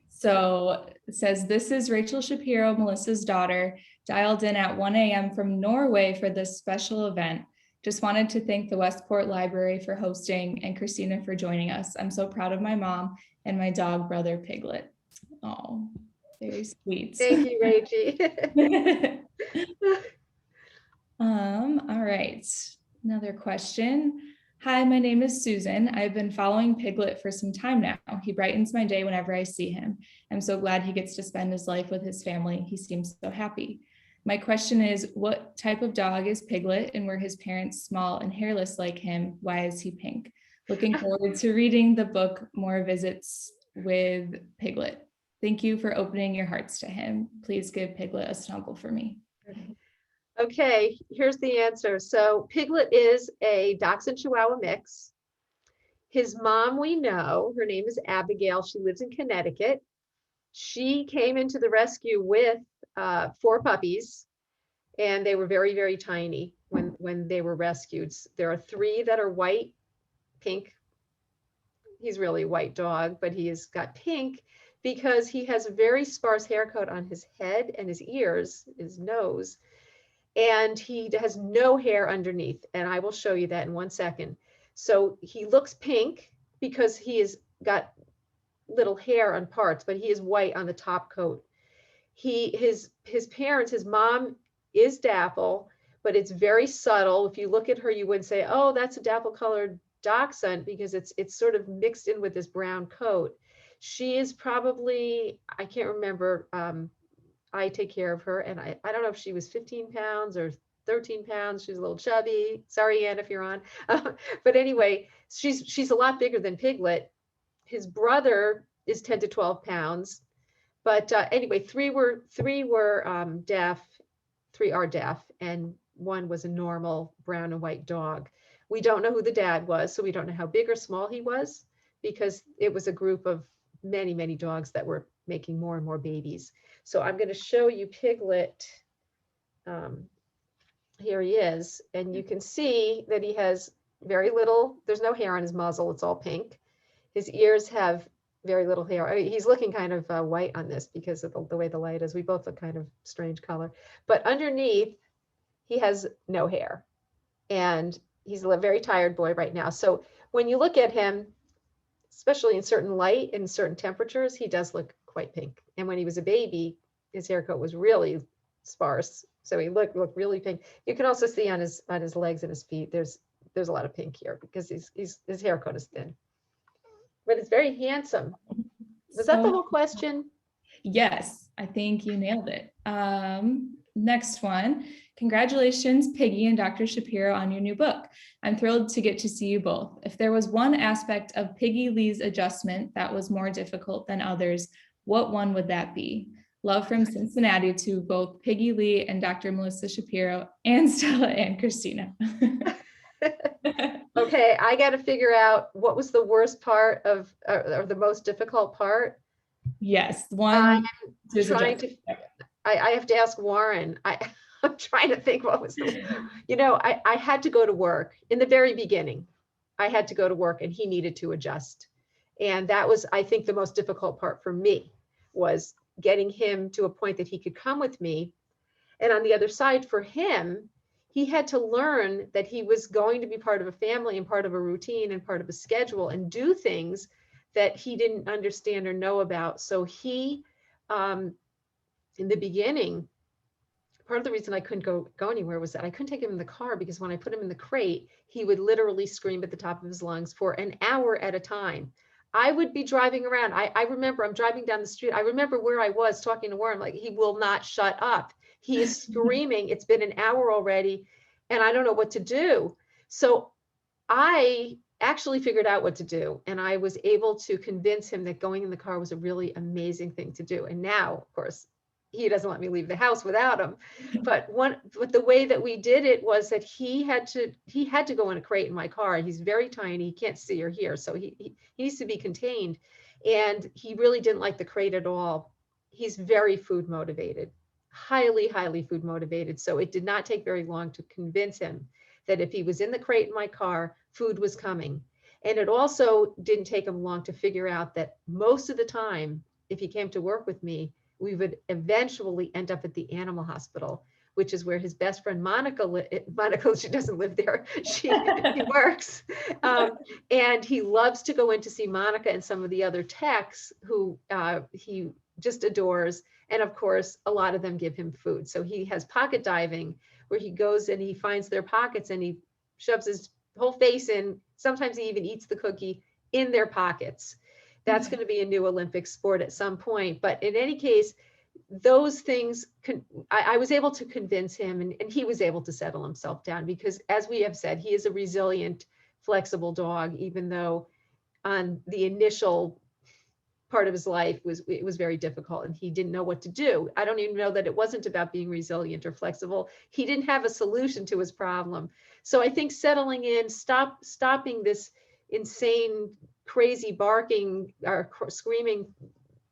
So it says, this is Rachel Shapiro, Melissa's daughter, dialed in at 1 a.m. from Norway for this special event. Just wanted to thank the Westport Library for hosting and Christina for joining us. I'm so proud of my mom and my dog brother Piglet. Oh, very sweet. Thank you, Rachie. All right, another question. Hi, my name is Susan. I've been following Piglet for some time now. He brightens my day whenever I see him. I'm so glad he gets to spend his life with his family. He seems so happy. My question is, what type of dog is Piglet, and were his parents small and hairless like him? Why is he pink? Looking forward to reading the book, More Visits with Piglet. Thank you for opening your hearts to him. Please give Piglet a snuggle for me. Okay, here's the answer. So Piglet is a Dachshund Chihuahua mix. His mom, we know, her name is Abigail. She lives in Connecticut. She came into the rescue with 4 puppies, and they were very, very tiny when when they were rescued. There are 3 that are white, pink. He's really a white dog, but he has got pink because he has a very sparse hair coat on his head and his ears, his nose, and he has no hair underneath. And I will show you that in 1 second. So he looks pink because he has got little hair on parts, but he is white on the top coat. His parents, his mom is dapple, but it's very subtle. If you look at her, you wouldn't say, oh, that's a dapple colored dachshund, because it's sort of mixed in with this brown coat. She is probably, I can't remember, I take care of her, and I don't know if she was 15 pounds or 13 pounds. She's a little chubby. Sorry, Ann, if you're on. But anyway, she's a lot bigger than Piglet. His brother is 10 to 12 pounds. But anyway, 3 were deaf, 3 are deaf, and 1 was a normal brown and white dog. We don't know who the dad was, so we don't know how big or small he was, because it was a group of many, many dogs that were making more and more babies. So I'm going to show you Piglet. Here he is, and you can see that he has very little, there's no hair on his muzzle, it's all pink. His ears have very little hair. I mean, he's looking kind of white on this because of the way the light is. We both look kind of strange color, but underneath he has no hair, and he's a very tired boy right now. So when you look at him, especially in certain light and certain temperatures, he does look quite pink. And when he was a baby, his hair coat was really sparse, so he looked really pink. You can also see on his legs and his feet, there's a lot of pink here because his hair coat is thin. But it's very handsome. Was that the whole question? Yes, I think you nailed it. Next one. Congratulations, Piggy and Dr. Shapiro, on your new book. I'm thrilled to get to see you both. If there was one aspect of Piggy Lee's adjustment that was more difficult than others, what one would that be? Love from Cincinnati to both Piggy Lee and Dr. Melissa Shapiro and Stella and Christina. Okay, I got to figure out what was the worst part of, or the most difficult part. Yes, one. I'm trying to. I have to ask Warren. I'm trying to think what was the. I had to go to work in the very beginning. I had to go to work, and he needed to adjust, and that was, I think, the most difficult part for me, was getting him to a point that he could come with me, and on the other side for him, he had to learn that he was going to be part of a family and part of a routine and part of a schedule and do things that he didn't understand or know about. So he, in the beginning, part of the reason I couldn't go anywhere was that I couldn't take him in the car, because when I put him in the crate, he would literally scream at the top of his lungs for an hour at a time. I would be driving around. I remember I'm driving down the street. I remember where I was talking to Warren, like, he will not shut up. He is screaming. It's been an hour already, and I don't know what to do. So I actually figured out what to do, and I was able to convince him that going in the car was a really amazing thing to do. And now, of course, he doesn't let me leave the house without him. But the way that we did it was that he had to go in a crate in my car. He's very tiny. He can't see or hear, so he needs to be contained. And he really didn't like the crate at all. He's very food motivated. Highly, highly food motivated. So it did not take very long to convince him that if he was in the crate in my car, food was coming. And it also didn't take him long to figure out that most of the time, if he came to work with me, we would eventually end up at the animal hospital, which is where his best friend Monica, she doesn't live there, she works. And he loves to go in to see Monica and some of the other techs who he just adores. And of course, a lot of them give him food. So he has pocket diving, where he goes and he finds their pockets and he shoves his whole face in. Sometimes he even eats the cookie in their pockets. That's going to be a new Olympic sport at some point. But in any case, those things, I was able to convince him, and he was able to settle himself down, because as we have said, he is a resilient, flexible dog, even though on the initial part of his life it was very difficult and he didn't know what to do. I don't even know that it wasn't about being resilient or flexible. He didn't have a solution to his problem. So I think settling in, stopping this insane, crazy barking or screaming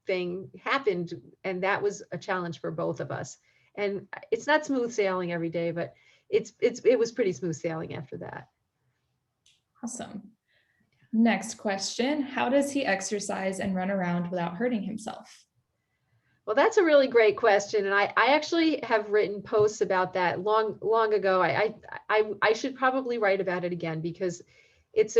thing happened, and that was a challenge for both of us. And it's not smooth sailing every day, but it was pretty smooth sailing after that. Awesome. Next question. How does he exercise and run around without hurting himself? Well, that's a really great question. And I actually have written posts about that long ago. I should probably write about it again, because it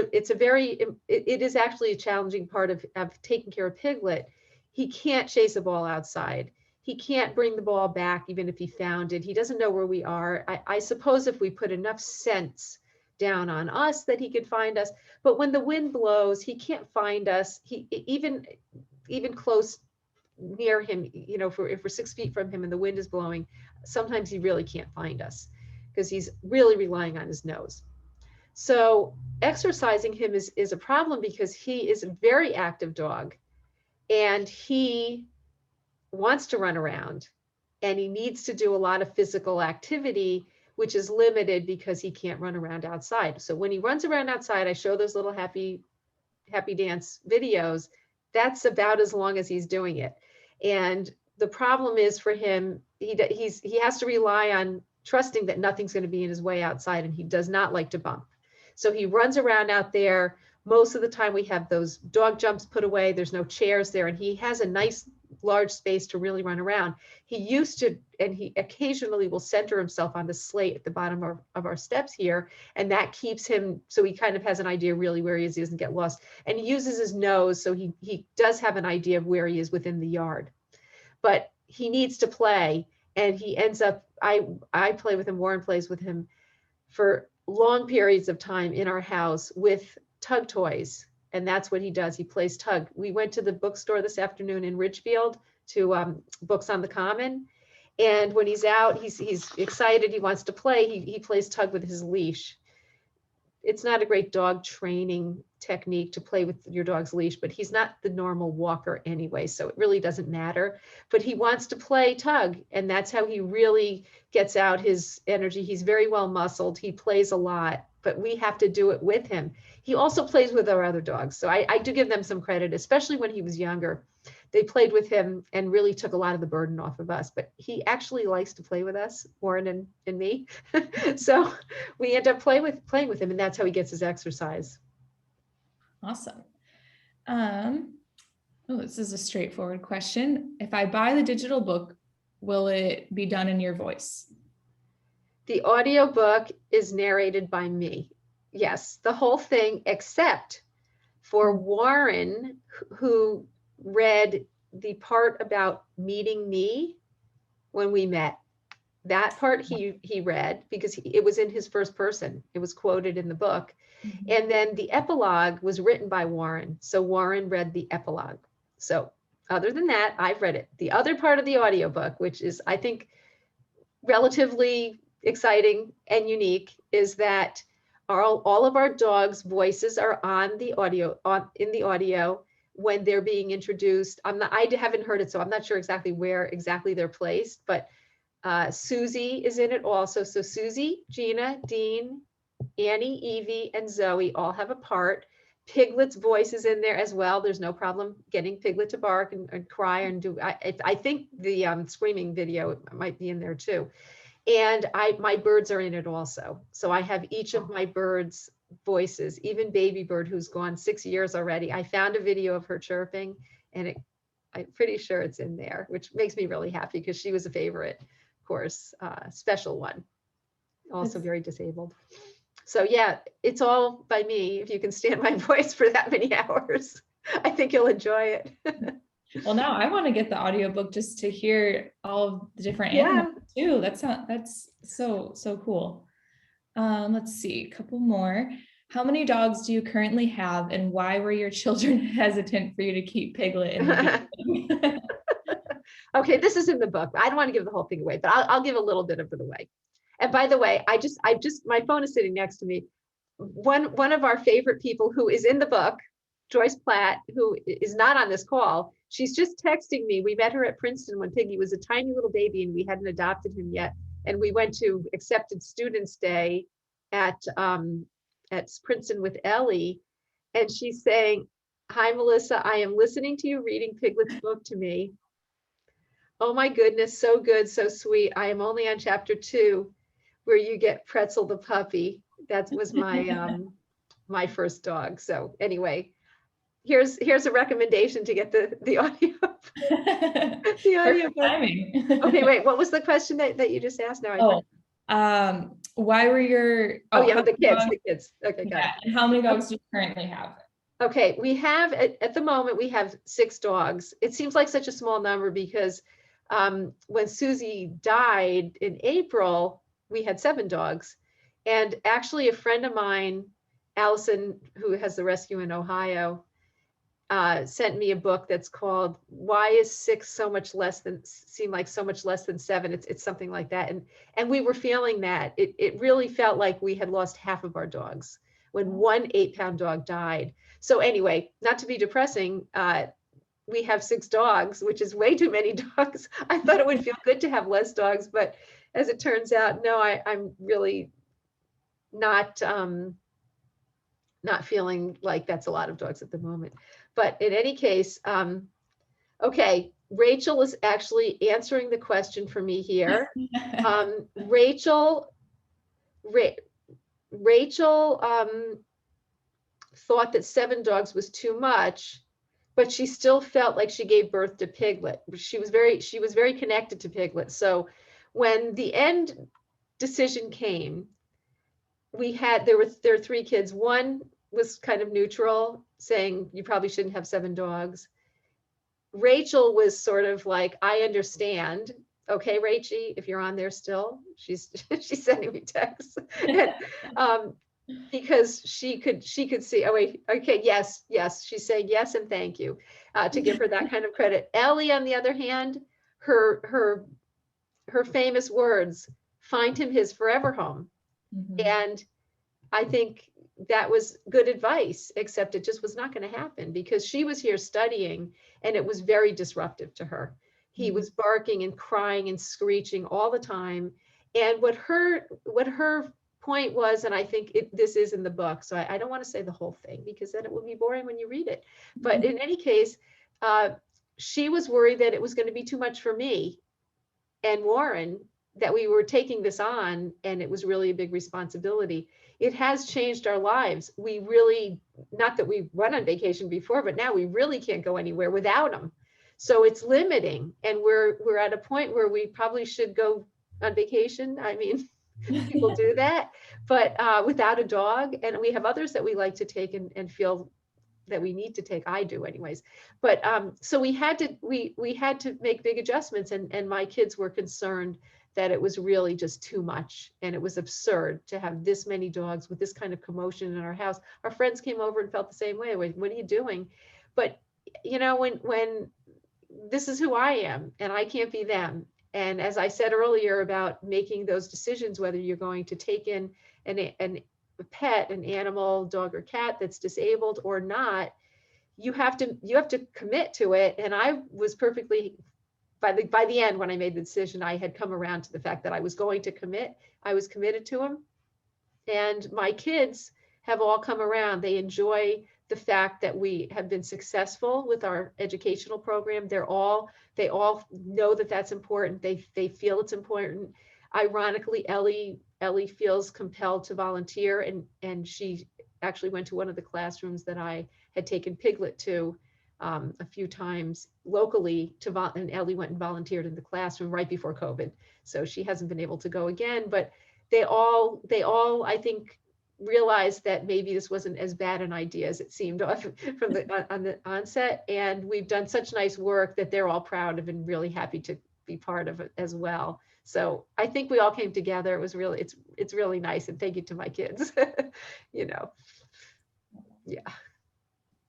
is actually a challenging part of taking care of Piglet. He can't chase a ball outside. He can't bring the ball back, even if he found it. He doesn't know where we are. I suppose if we put enough scents down on us that he could find us, but when the wind blows, he can't find us. He even close near him, you know, if we're 6 feet from him and the wind is blowing, sometimes he really can't find us because he's really relying on his nose. So exercising him is a problem, because he is a very active dog and he wants to run around and he needs to do a lot of physical activity, which is limited because he can't run around outside. So when he runs around outside, I show those little happy dance videos. That's about as long as he's doing it. And the problem is for him, he has to rely on trusting that nothing's going to be in his way outside, and he does not like to bump. So he runs around out there. Most of the time we have those dog jumps put away. There's no chairs there, and he has a nice large space to really run around. He used to, and he occasionally will center himself on the slate at the bottom of our steps here, and that keeps him, so he kind of has an idea really where he is. He doesn't get lost, and he uses his nose, so he does have an idea of where he is within the yard. But he needs to play, and he ends up, I play with him, Warren plays with him for long periods of time in our house with tug toys. And that's what he does. He plays tug. We went to the bookstore this afternoon in Ridgefield to Books on the Common. And when he's out, he's excited. He wants to play. He plays tug with his leash. It's not a great dog training technique to play with your dog's leash, but he's not the normal walker anyway, so it really doesn't matter. But he wants to play tug, and that's how he really gets out his energy. He's very well muscled. He plays a lot, but we have to do it with him. He also plays with our other dogs, so I do give them some credit, especially when he was younger. They played with him and really took a lot of the burden off of us, but he actually likes to play with us, Warren and me. So we end up playing with him, and that's how he gets his exercise. Awesome. Oh, this is a straightforward question. If I buy the digital book, will it be done in your voice? The audiobook is narrated by me. Yes, the whole thing, except for Warren, who read the part about meeting me when we met. That part he read because it was in his first person. It was quoted in the book. Mm-hmm. And then the epilogue was written by Warren. So Warren read the epilogue. So other than that, I've read it. The other part of the audiobook, which is, I think, relatively exciting and unique, is that all of our dogs' voices are on the audio, in the audio when they're being introduced. I haven't heard it, so I'm not sure exactly where exactly they're placed, but Susie is in it also. So Susie, Gina, Dean, Annie, Evie, and Zoe all have a part. Piglet's voice is in there as well. There's no problem getting Piglet to bark and cry and do. I think the screaming video might be in there too. And my birds are in it also. So I have each of my birds' voices, even Baby Bird, who's gone 6 years already. I found a video of her chirping, and I'm pretty sure it's in there, which makes me really happy because she was a favorite, of course, special one, also very disabled. So yeah, it's all by me. If you can stand my voice for that many hours, I think you'll enjoy it. Well, now I want to get the audiobook just to hear all of the different animals too. That's so cool. Let's see, a couple more. How many dogs do you currently have, and why were your children hesitant for you to keep Piglet in the beginning? Okay, this is in the book. I don't want to give the whole thing away, but I'll give a little bit of it away. And by the way, my phone is sitting next to me. One of our favorite people who is in the book, Joyce Platt, who is not on this call, she's just texting me. We met her at Princeton when Piggy was a tiny little baby and we hadn't adopted him yet. And we went to Accepted Students Day at Princeton with Ellie. And she's saying, "Hi, Melissa, I am listening to you reading Piglet's book to me. Oh my goodness, so good, so sweet. I am only on chapter 2. where you get Pretzel the puppy. That was my my first dog. So anyway, here's a recommendation to get the audio. The audio. Timing. Okay, wait. What was the question that you just asked? Now Why were your yeah, the kids. dogs, The kids. Okay, got it. and how many dogs do you currently have? Okay, we have at the moment we have 6 dogs. It seems like such a small number because when Susie died in April, we had 7 dogs. And actually a friend of mine, Allison, who has the rescue in Ohio, sent me a book that's called "Why is 6 so much less than seem like so much less than 7?" It's something like that. And we were feeling that it really felt like we had lost half of our dogs when one 8-pound dog died. So anyway, not to be depressing, we have 6 dogs, which is way too many dogs. I thought it would feel good to have less dogs, but as it turns out, no, I'm really not feeling like that's a lot of dogs at the moment. But in any case, okay, Rachel is actually answering the question for me here. Rachel thought that 7 dogs was too much, but she still felt like she gave birth to Piglet. She was very connected to Piglet. So when the end decision came, there are 3 kids. One was kind of neutral, saying you probably shouldn't have 7 dogs. Rachel was sort of like, I understand. Okay, Rachie, if you're on there still, she's sending me texts. And, because she could see, oh wait, okay, yes, she's saying yes and thank you, to give her that kind of credit. Ellie, on the other hand, her famous words, find him his forever home. Mm-hmm. And I think that was good advice, except it just was not going to happen because she was here studying and it was very disruptive to her. He was barking and crying and screeching all the time. And what her point was, and I think this is in the book, so I don't want to say the whole thing because then it will be boring when you read it. But in any case, she was worried that it was going to be too much for me and Warren, that we were taking this on and it was really a big responsibility. It has changed our lives. We really, not that we went on vacation before, but now we really can't go anywhere without them. So it's limiting, and we're at a point where we probably should go on vacation. I mean, people do that, but without a dog. And we have others that we like to take and feel that we need to take. I do anyways. But so we had to make big adjustments, and my kids were concerned that it was really just too much. And it was absurd to have this many dogs with this kind of commotion in our house. Our friends came over and felt the same way. What are you doing? But you know, when this is who I am and I can't be them. And as I said earlier about making those decisions, whether you're going to take in a pet, an animal, dog or cat that's disabled or not, you have to commit to it. And I was perfectly, by the end, when I made the decision, I had come around to the fact that I was going to commit. I was committed to him. And my kids have all come around. They enjoy the fact that we have been successful with our educational program. They all know that that's important. They feel it's important. Ironically, Ellie feels compelled to volunteer, and she actually went to one of the classrooms that I had taken Piglet to a few times locally and Ellie went and volunteered in the classroom right before COVID. So she hasn't been able to go again, but they all, I think, realized that maybe this wasn't as bad an idea as it seemed on the onset. And we've done such nice work that they're all proud of and really happy to be part of it as well. So I think we all came together. It was really, it's really nice. And thank you to my kids, you know, yeah.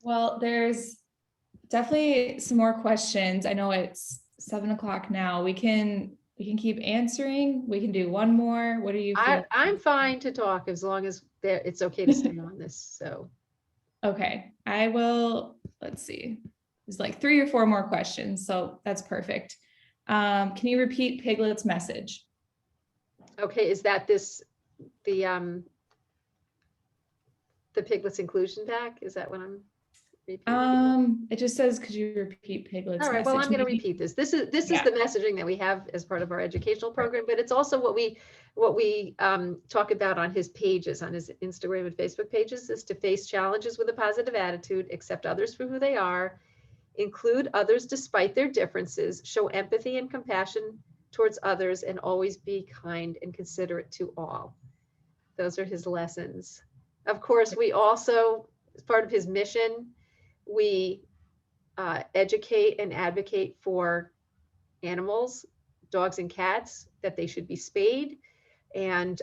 Well, there's definitely some more questions. I know it's 7 o'clock now. We can keep answering. We can do one more. What do you feel? I'm fine to talk as long as it's okay to stay on this. So. Okay, I will, let's see. There's like 3 or 4 more questions. So that's perfect. Can you repeat Piglet's message? Okay, is that the Piglets inclusion pack? Is that what I'm repeating? It just says, could you repeat Piglet's All right, message? well, I'm going to repeat this. This is the messaging that we have as part of our educational program, but it's also what what we talk about on his pages, on his Instagram and Facebook pages, is to face challenges with a positive attitude, accept others for who they are, include others despite their differences, show empathy and compassion towards others, and always be kind and considerate to all. Those are his lessons. Of course, we also, as part of his mission, we educate and advocate for animals, dogs and cats, that they should be spayed, and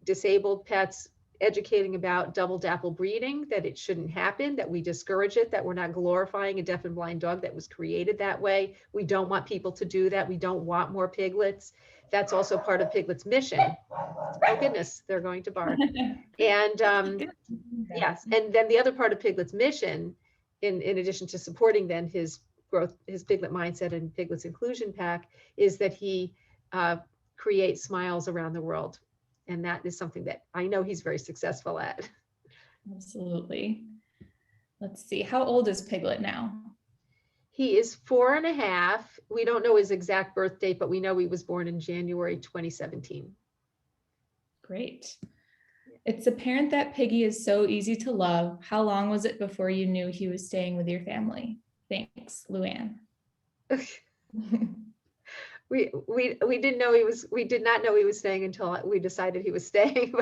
disabled pets, educating about double dapple breeding, that it shouldn't happen, that we discourage it, that we're not glorifying a deaf and blind dog that was created that way. We don't want people to do that. We don't want more piglets. That's also part of Piglet's mission. Oh goodness, they're going to bark. And yes, and then the other part of Piglet's mission, in addition to supporting then his growth, his Piglet Mindset and Piglets Inclusion Pack, is that he creates smiles around the world. And that is something that I know he's very successful at. Absolutely. Let's see, how old is Piglet now? He is 4.5. We don't know his exact birth date, but we know he was born in January 2017. Great. It's apparent that Piggy is so easy to love. How long was it before you knew he was staying with your family? Thanks, Luann. We didn't know we did not know he was staying until we decided he was staying.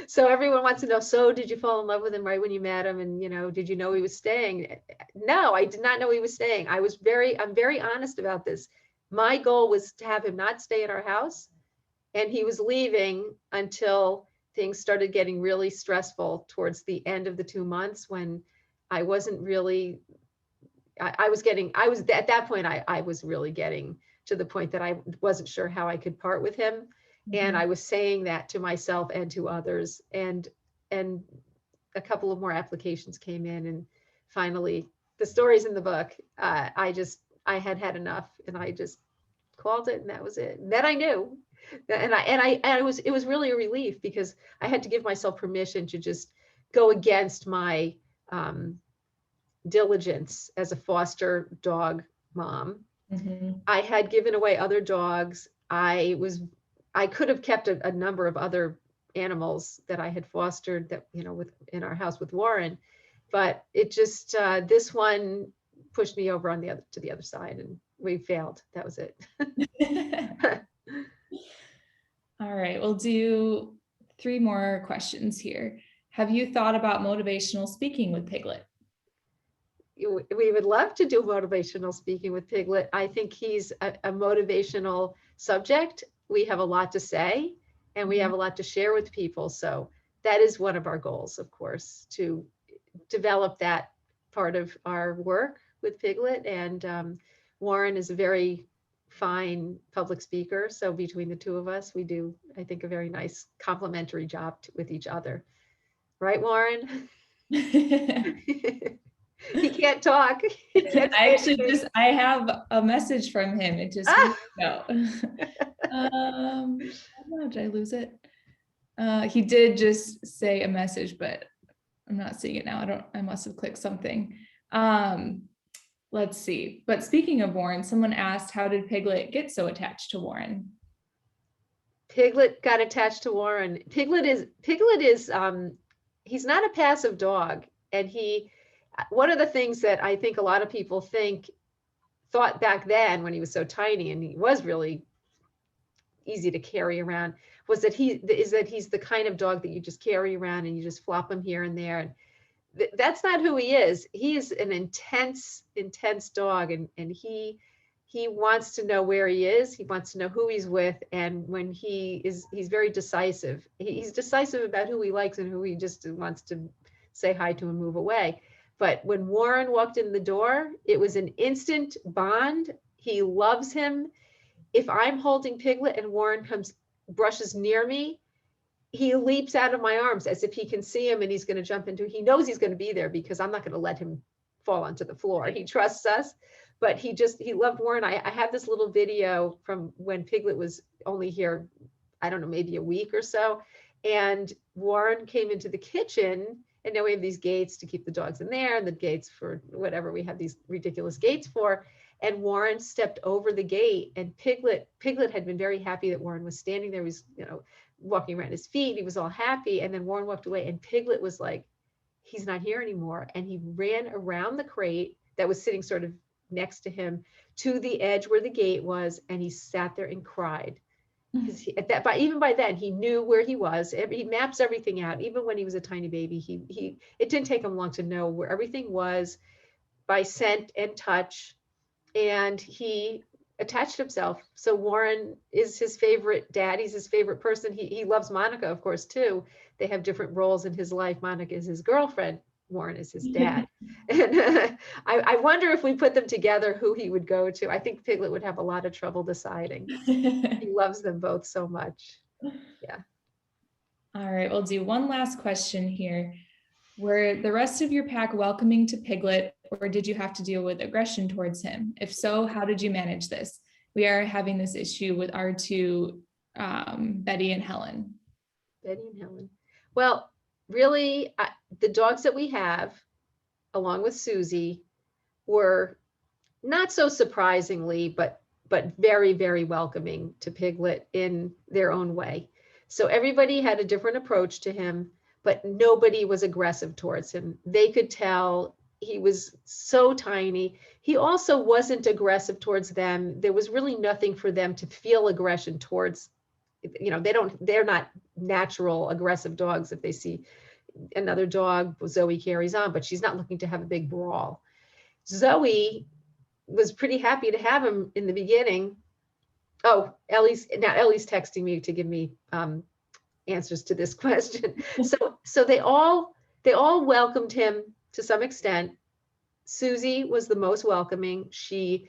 So everyone wants to know, so did you fall in love with him right when you met him? And, you know, did you know he was staying? No, I did not know he was staying. I'm very honest about this. My goal was to have him not stay at our house, and he was leaving until things started getting really stressful towards the end of the 2 months, when I wasn't really, I was at that point, I was really getting to the point that I wasn't sure how I could part with him. And I was saying that to myself and to others, and a couple of more applications came in, and finally, the story's in the book. I had enough, and I just called it, and that was it. And then I knew, and it was really a relief, because I had to give myself permission to just go against my diligence as a foster dog mom. I had given away other dogs. I could have kept a number of other animals that I had fostered, that, you know, in our house with Warren, but it just, this one pushed me over to the other side, and we failed. That was it. All right, we'll do 3 more questions here. Have you thought about motivational speaking with Piglet? We would love to do motivational speaking with Piglet. I think he's a motivational subject. We have a lot to say, and we have a lot to share with people. So that is one of our goals, of course, to develop that part of our work with Piglet. And Warren is a very fine public speaker. So between the two of us, we do, I think, a very nice complementary job with each other. Right, Warren? He can't talk. I have a message from him. It just no. Oh, did I lose it? He did just say a message, but I'm not seeing it now. I must have clicked something. Let's see. But speaking of Warren, someone asked, how did Piglet get so attached to Warren? Piglet got attached to Warren. Piglet is he's not a passive dog, and one of the things that I think a lot of people thought back then, when he was so tiny and he was really easy to carry around, was that he's the kind of dog that you just carry around and you just flop him here and there. And that's not who he is. He is an intense dog, and he wants to know where he is. He wants to know who he's with, and when he's very decisive. He's decisive about who he likes and who he just wants to say hi to and move away. But when Warren walked in the door, it was an instant bond. He loves him. If I'm holding Piglet and Warren brushes near me, he leaps out of my arms as if he can see him, and he's going to jump he knows he's going to be there, because I'm not going to let him fall onto the floor. He trusts us, but he loved Warren. I have this little video from when Piglet was only here, I don't know, maybe a week or so. And Warren came into the kitchen, and now we have these gates to keep the dogs in there, and the gates for whatever we have these ridiculous gates for. and Warren stepped over the gate, and Piglet had been very happy that Warren was standing there. He was, walking around his feet. He was all happy. And then Warren walked away, and Piglet was like, he's not here anymore. And he ran around the crate that was sitting sort of next to him to the edge where the gate was. And he sat there and cried. Because even by then he knew where he was. He maps everything out. Even when he was a tiny baby, it didn't take him long to know where everything was by scent and touch. And he attached himself. So Warren is his favorite dad. He's his favorite person. He loves Monica, of course, too. They have different roles in his life. Monica is his girlfriend. Warren is his dad. And I wonder if we put them together, who he would go to. I think Piglet would have a lot of trouble deciding. He loves them both so much. Yeah. All right, we'll do one last question here. Were the rest of your pack welcoming to Piglet, or did you have to deal with aggression towards him? If so, how did you manage this? We are having this issue with our two, Betty and Helen. Betty and Helen. Well, really, the dogs that we have, along with Susie, were not so surprisingly, but very, very welcoming to Piglet in their own way. So everybody had a different approach to him, but nobody was aggressive towards him. They could tell he was so tiny. He also wasn't aggressive towards them. There was really nothing for them to feel aggression towards. They're not natural aggressive dogs. If they see another dog, Zoe carries on, but she's not looking to have a big brawl. Zoe was pretty happy to have him in the beginning. Oh, Ellie's texting me to give me answers to this question. So they all welcomed him to some extent. Susie was the most welcoming. She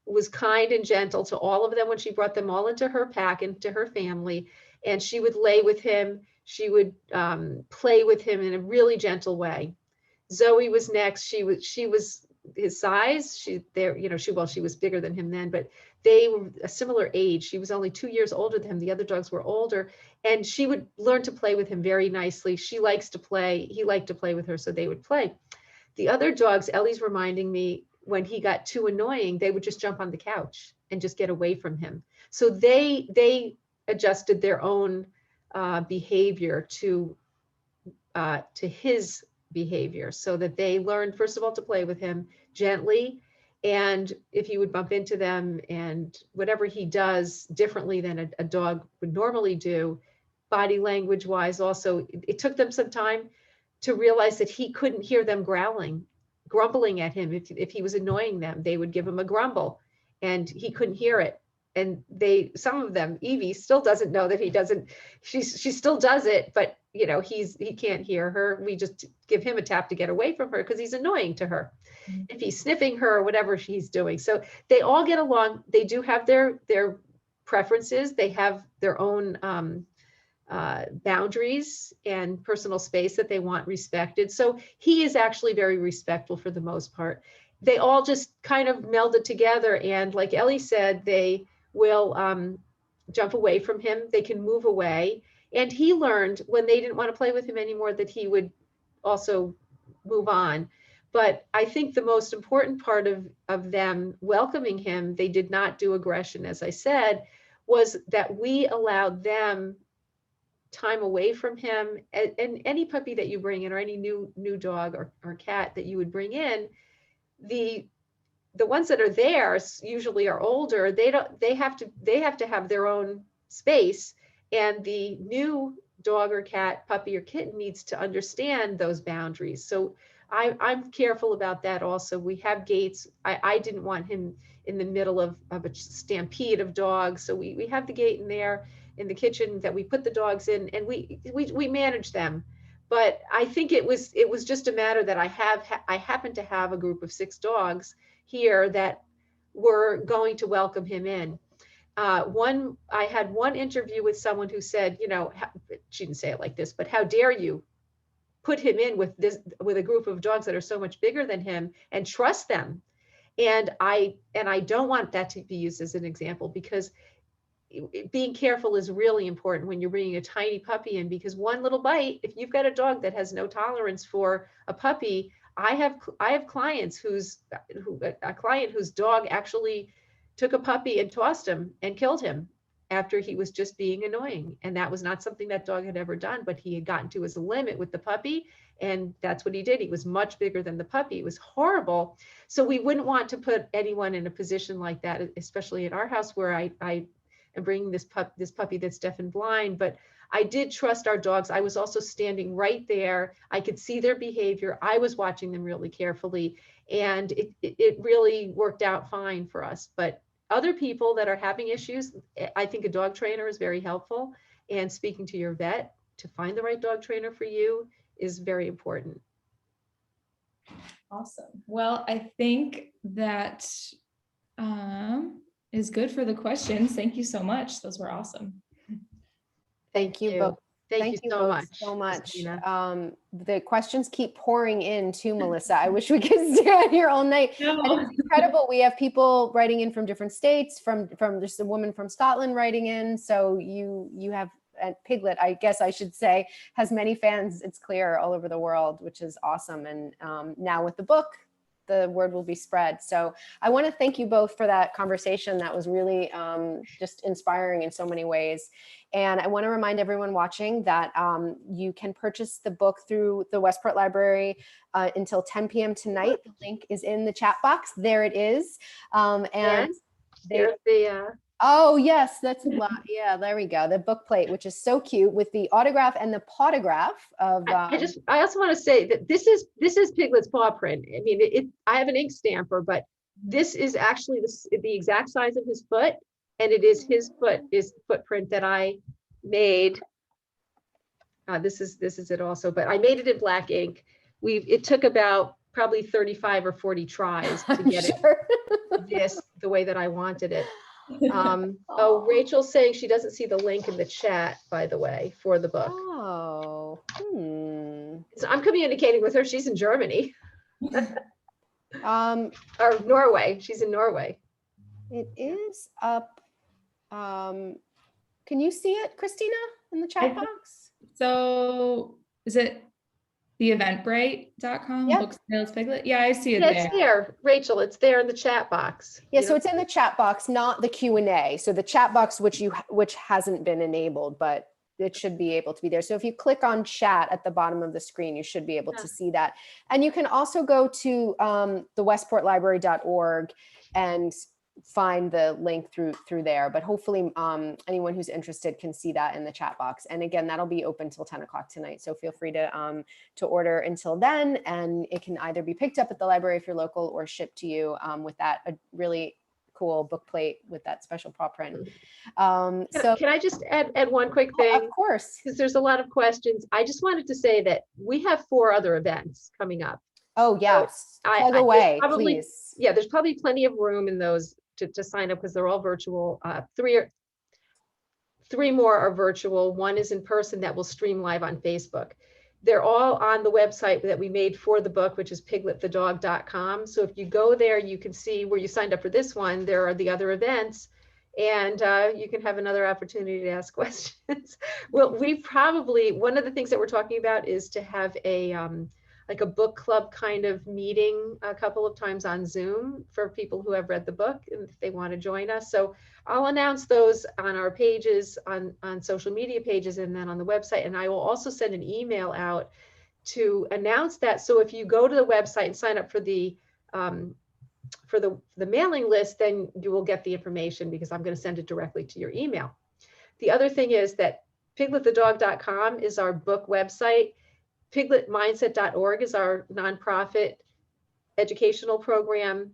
was kind and gentle to all of them when she brought them all into her pack, into her family, and she would lay with him. She would play with him in a really gentle way. Zoe was next. She was his size. She was bigger than him then, but they were a similar age. She was only 2 years older than him. The other dogs were older, and she would learn to play with him very nicely. She likes to play. He liked to play with her, so they would play. The other dogs, Ellie's reminding me, when he got too annoying, they would just jump on the couch and just get away from him. So they adjusted their own behavior to his behavior, so that they learned, first of all, to play with him gently. And if you would bump into them, and whatever he does differently than a dog would normally do, body language wise, also, it took them some time to realize that he couldn't hear them grumbling at him. If he was annoying them, they would give him a grumble, and he couldn't hear it. And some of them, Evie still doesn't know that he doesn't, she still does it, but he can't hear her. We just give him a tap to get away from her because he's annoying to her. Mm-hmm. If he's sniffing her or whatever she's doing. So they all get along. They do have their preferences. They have their own boundaries and personal space that they want respected. So he is actually very respectful for the most part. They all just kind of melded together. And like Ellie said, they will jump away from him. They can move away. And he learned when they didn't want to play with him anymore that he would also move on. But I think the most important part of them welcoming him, they did not do aggression, as I said, was that we allowed them time away from him. And any puppy that you bring in, or any new dog or cat that you would bring in, the ones that are there usually are older. They have to have their own space, and the new dog or cat, puppy or kitten, needs to understand those boundaries. So I'm careful about that also. We have gates. I didn't want him in the middle of a stampede of dogs, so we have the gate in there in the kitchen that we put the dogs in, and we manage them. But I think it was just a matter that I happen to have a group of 6 dogs here that were going to welcome him in. I had one interview with someone who said, she didn't say it like this, but how dare you put him in with a group of dogs that are so much bigger than him and trust them. And I don't want that to be used as an example, because being careful is really important when you're bringing a tiny puppy in, because one little bite, if you've got a dog that has no tolerance for a puppy, I have clients a client whose dog actually took a puppy and tossed him and killed him after he was just being annoying. And that was not something that dog had ever done, but he had gotten to his limit with the puppy. And that's what he did. He was much bigger than the puppy. It was horrible. So we wouldn't want to put anyone in a position like that, especially at our house where I am bringing this puppy that's deaf and blind. But I did trust our dogs. I was also standing right there. I could see their behavior. I was watching them really carefully. And it really worked out fine for us. But other people that are having issues, I think a dog trainer is very helpful. And speaking to your vet to find the right dog trainer for you is very important. Awesome. Well, I think that is good for the questions. Thank you so much. Those were awesome. Thank you both. Thank you so much. Christina. The questions keep pouring in too, Melissa. I wish we could stay on here all night. No. And it's incredible. We have people writing in from different states, from just a woman from Scotland writing in. So you have, and Piglet, I guess I should say, has many fans, it's clear, all over the world, which is awesome. And now with the book, the word will be spread. So I want to thank you both for that conversation. That was really just inspiring in so many ways. And I want to remind everyone watching that you can purchase the book through the Westport Library until 10 p.m. tonight. The link is in the chat box. There it is. And there's the oh yes, that's a lot. Yeah, there we go. The book plate, which is so cute, with the autograph and the pautograph of. I also want to say that this is Piglet's paw print. I mean, I have an ink stamper, but this is actually the exact size of his foot, and it is his footprint that I made. This is it also, but I made it in black ink. It took about probably 35 or 40 tries to get it the way that I wanted it. Oh, Rachel's saying she doesn't see the link in the chat, by the way, for the book. Oh, So I'm communicating with her. She's in Germany. Or Norway. She's in Norway. It is up. Can you see it, Christina, in the chat box? So is it the eventbrite.com? Yep. Books, Tales, Piglet? Yeah, I see it It's there, Rachel. It's there in the chat box. Yeah, so it's in the chat box, not the Q&A. So the chat box, which hasn't been enabled, but it should be able to be there. So if you click on chat at the bottom of the screen, you should be able to see that. And you can also go to the westportlibrary.org and find the link through there. But hopefully anyone who's interested can see that in the chat box. And again, that'll be open till 10 o'clock tonight. So feel free to order until then. And it can either be picked up at the library if you're local, or shipped to you with that a really cool book plate with that special paw print. So can I just add one quick thing? Of course. Because there's a lot of questions. I just wanted to say that we have 4 other events coming up. Oh yes, plug away, please. Yeah, there's probably plenty of room in those to sign up, because they're all virtual. 3 more are virtual. 1 is in person that will stream live on Facebook. They're all on the website that we made for the book, which is pigletthedog.com. So if you go there, you can see where you signed up for this one. There are the other events, and you can have another opportunity to ask questions. Well, one of the things that we're talking about is to have like a book club kind of meeting a couple of times on Zoom for people who have read the book and if they want to join us. So I'll announce those on our pages, on social media pages, and then on the website. And I will also send an email out to announce that. So if you go to the website and sign up for the mailing list, then you will get the information, because I'm going to send it directly to your email. The other thing is that pigletthedog.com is our book website. Pigletmindset.org is our nonprofit educational program,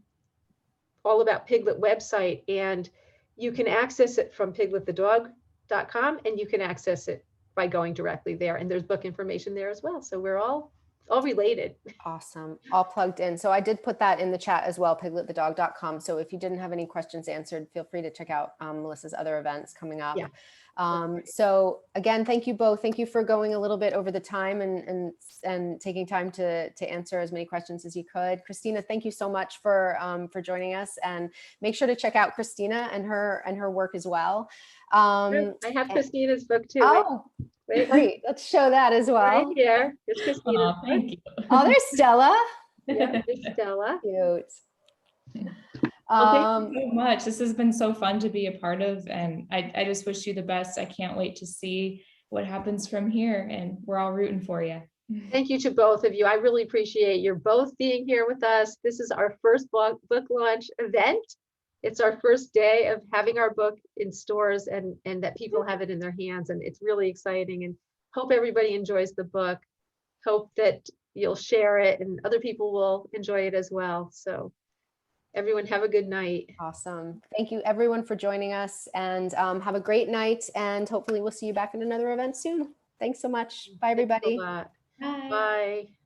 all about Piglet website. And you can access it from pigletthedog.com, and you can access it by going directly there. And there's book information there as well. So we're all related. Awesome. All plugged in. So I did put that in the chat as well, pigletthedog.com. So if you didn't have any questions answered, feel free to check out Melissa's other events coming up. Yeah. So again, thank you both. Thank you for going a little bit over the time and taking time to answer as many questions as you could. Christina, thank you so much for joining us, and make sure to check out Christina and her work as well. I have Christina's book too. Oh, great. Let's show that as well. Right here. It's Christina. Thank you. Oh, there's Stella. Yeah, there's Stella. Cute. Well, thank you so much. This has been so fun to be a part of, and I just wish you the best. I can't wait to see what happens from here, and we're all rooting for you. Thank you to both of you. I really appreciate your both being here with us. This is our first book launch event. It's our first day of having our book in stores and that people have it in their hands, and it's really exciting, and hope everybody enjoys the book. Hope that you'll share it and other people will enjoy it as well. So everyone have a good night. Awesome. Thank you everyone for joining us, and have a great night, and hopefully we'll see you back in another event soon. Thanks so much. Bye, Thanks a everybody. lot. Bye. Bye.